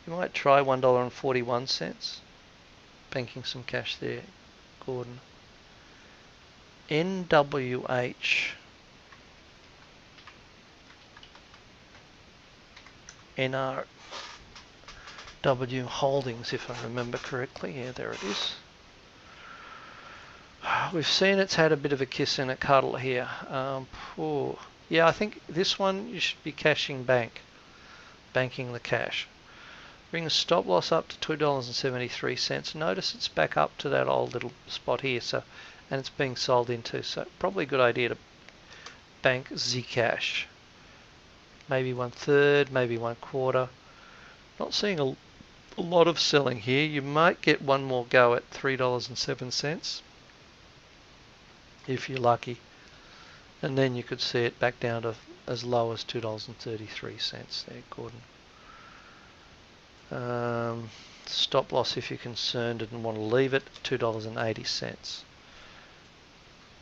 might try $1.41. Banking some cash there, Gordon. NWH. NRW Holdings, if I remember correctly. Yeah, there it is. We've seen it's had a bit of a kiss and a cuddle here. Yeah, I think this one you should be banking the cash. Bring the stop loss up to $2.73. Notice it's back up to that old little spot here, and it's being sold into. So probably a good idea to bank Zcash. Maybe 1/3, maybe 1/4. Not seeing a lot of selling here. You might get one more go at $3.07 if you're lucky, and then you could see it back down to as low as $2.33 there, Gordon. Stop loss if you're concerned and want to leave it, $2.80.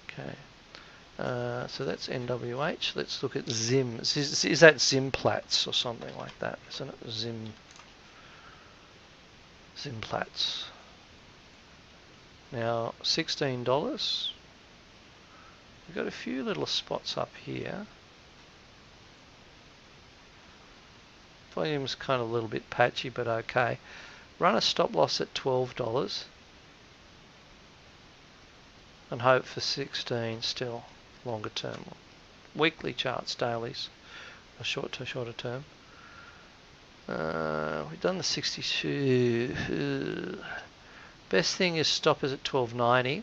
Okay. So that's NWH. Let's look at Zim. Is that Zimplats or something like that? Isn't it? Zimplats. Now $16. We've got a few little spots up here. Volume's kind of a little bit patchy, but okay. Run a stop loss at $12 and hope for 16 still longer term. Weekly charts, dailies, a shorter term. We've done the 62. Best thing is stop is at $12.90.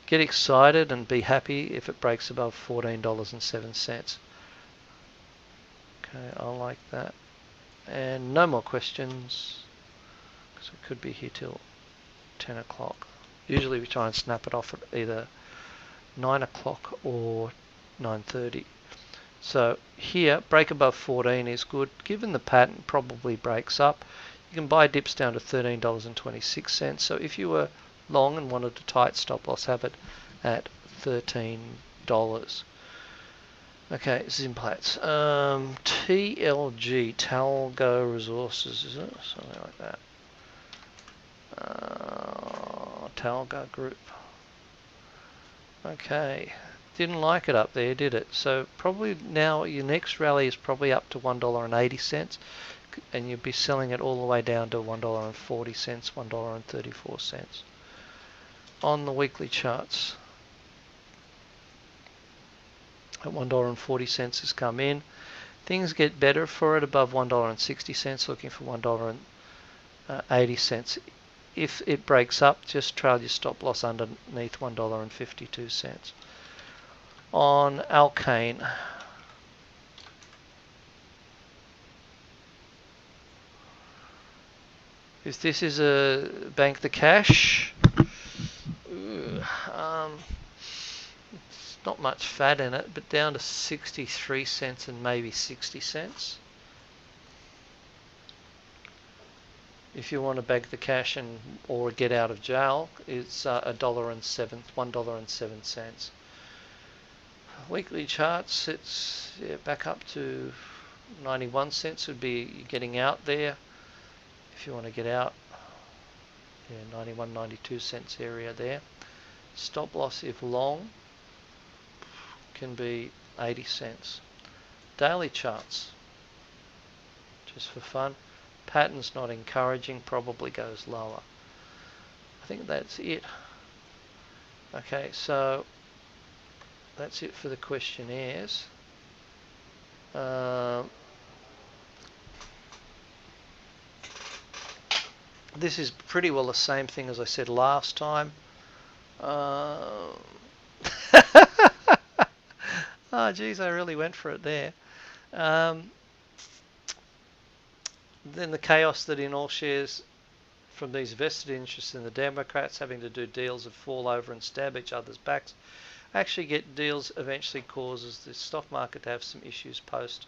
Get excited and be happy if it breaks above $14.07. Okay, I like that. And no more questions, because we could be here till 10 o'clock. Usually we try and snap it off at either 9 o'clock or 9:30. So here, break above 14 is good. Given the pattern probably breaks up, you can buy dips down to $13.26. So if you were long and wanted a tight stop loss, have it at $13. Okay, Zimplats. TLG, Talgo Resources, is it? Something like that. Talgo Group. Okay, didn't like it up there, did it? So probably now your next rally is probably up to $1.80, and you'll be selling it all the way down to $1.40, $1.34. On the weekly charts, at $1.40 has come in. Things get better for it above $1.60, looking for $1.80. If it breaks up, just trail your stop loss underneath $1.52. On Alkane, if this is a bank the cash, it's not much fat in it, but down to 63 cents and maybe 60 cents. If you want to bank the cash or get out of jail, it's $1.07. Weekly charts, it's back up to 91 cents would be getting out there. If you want to get out, 91, 92 cents area there. Stop loss if long can be 80 cents. Daily charts, just for fun. Pattern's not encouraging, probably goes lower. I think that's it. Okay, so that's it for the questionnaires. This is pretty well the same thing as I said last time. Oh geez, I really went for it there. Then the chaos that in all shares from these vested interests in the Democrats having to do deals that fall over and stab each other's backs. Actually get deals eventually causes the stock market to have some issues post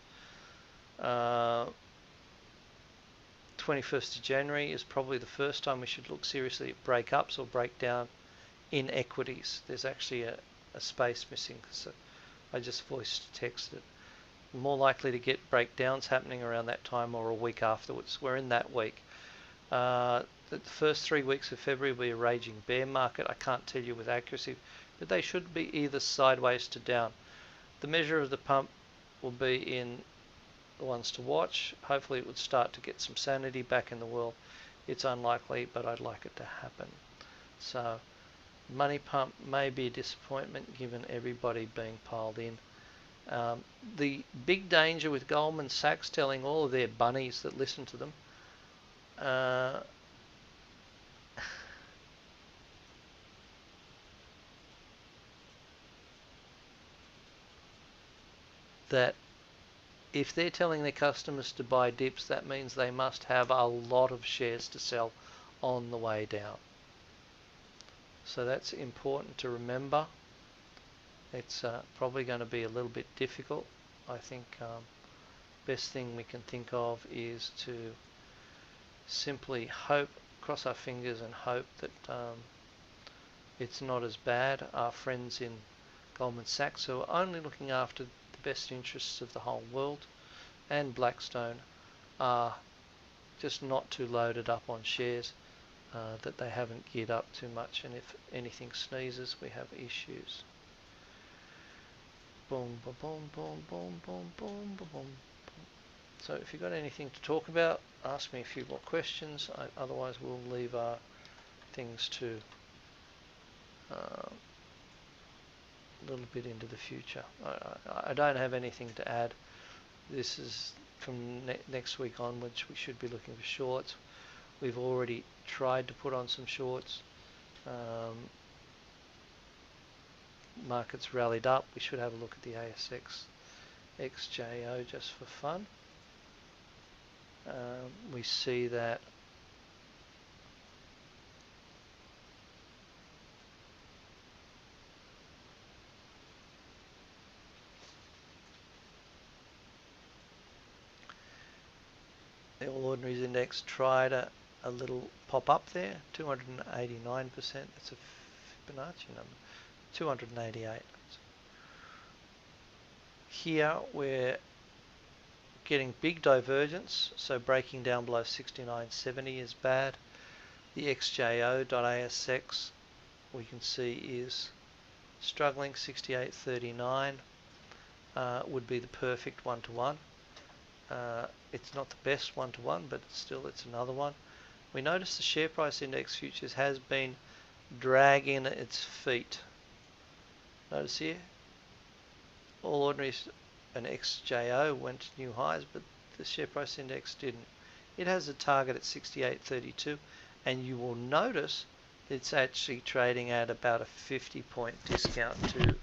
21st of January is probably the first time we should look seriously at breakups or breakdown in equities. There's actually a space missing, so I just voice to text it. More likely to get breakdowns happening around that time or a week afterwards. We're in that week. The first 3 weeks of February will be a raging bear market. I can't tell you with accuracy, but they should be either sideways to down. The measure of the pump will be in the ones to watch. Hopefully it would start to get some sanity back in the world. It's unlikely, but I'd like it to happen. So money pump may be a disappointment given everybody being piled in. The big danger with Goldman Sachs telling all of their bunnies that listen to them that if they're telling their customers to buy dips, that means they must have a lot of shares to sell on the way down. So that's important to remember. It's probably going to be a little bit difficult. I think best thing we can think of is to simply hope, cross our fingers and hope that it's not as bad. Our friends in Goldman Sachs, who are only looking after the best interests of the whole world, and Blackstone, are just not too loaded up on shares, that they haven't geared up too much, and if anything sneezes we have issues. Boom, boom, boom, boom, boom, boom, boom, boom, boom. So if you've got anything to talk about, ask me a few more questions. Otherwise we'll leave our things to a little bit into the future. I don't have anything to add. This is from next week onwards we should be looking for shorts. We've already tried to put on some shorts. Markets rallied up. We should have a look at the ASX XJO just for fun. We see that the All Ordinaries Index tried a little pop up there, 289%. That's a Fibonacci number. 288. Here we're getting big divergence, so breaking down below 69.70 is bad. The XJO.ASX we can see is struggling. 68.39 would be the perfect one-to-one. It's not the best one-to-one, but still it's another one. We notice the share price index futures has been dragging its feet. Notice here, All Ordinaries and XJO went to new highs, but the share price index didn't. It has a target at 68.32, and you will notice it's actually trading at about a 50-point discount to,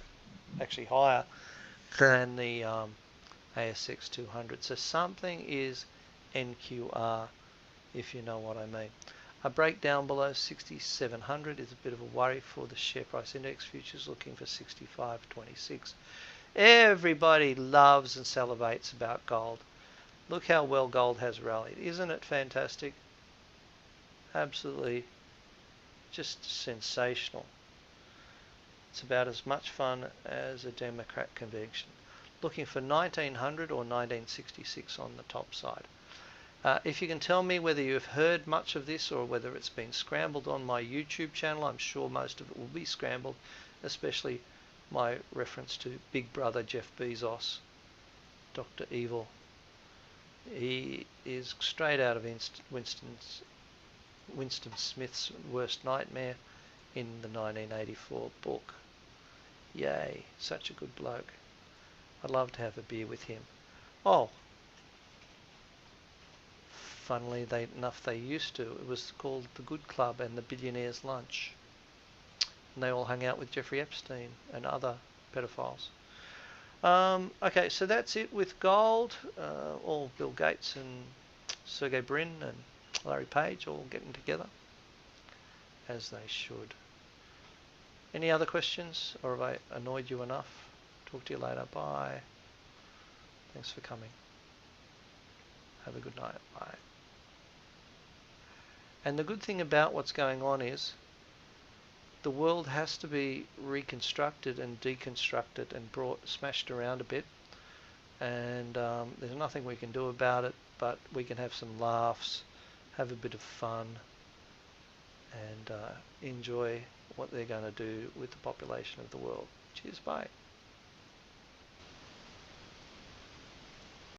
actually higher than the ASX 200. So something is NQR, if you know what I mean. A breakdown below 6,700 is a bit of a worry for the share price index futures, looking for 65.26. Everybody loves and salivates about gold. Look how well gold has rallied. Isn't it fantastic? Absolutely just sensational. It's about as much fun as a Democrat convention. Looking for 1900 or 1966 on the top side. If you can tell me whether you've heard much of this or whether it's been scrambled on my YouTube channel, I'm sure most of it will be scrambled, especially my reference to Big Brother Jeff Bezos, Dr. Evil. He is straight out of Winston Smith's worst nightmare in the 1984 book. Yay, such a good bloke. I'd love to have a beer with him. Oh, funnily enough they used to. It was called the Good Club and the Billionaire's Lunch. And they all hung out with Jeffrey Epstein and other pedophiles. Okay, so that's it with gold. All Bill Gates and Sergey Brin and Larry Page all getting together, as they should. Any other questions, or have I annoyed you enough? Talk to you later. Bye. Thanks for coming. Have a good night. Bye. And the good thing about what's going on is the world has to be reconstructed and deconstructed and smashed around a bit. And there's nothing we can do about it, but we can have some laughs, have a bit of fun, and enjoy what they're going to do with the population of the world. Cheers, bye.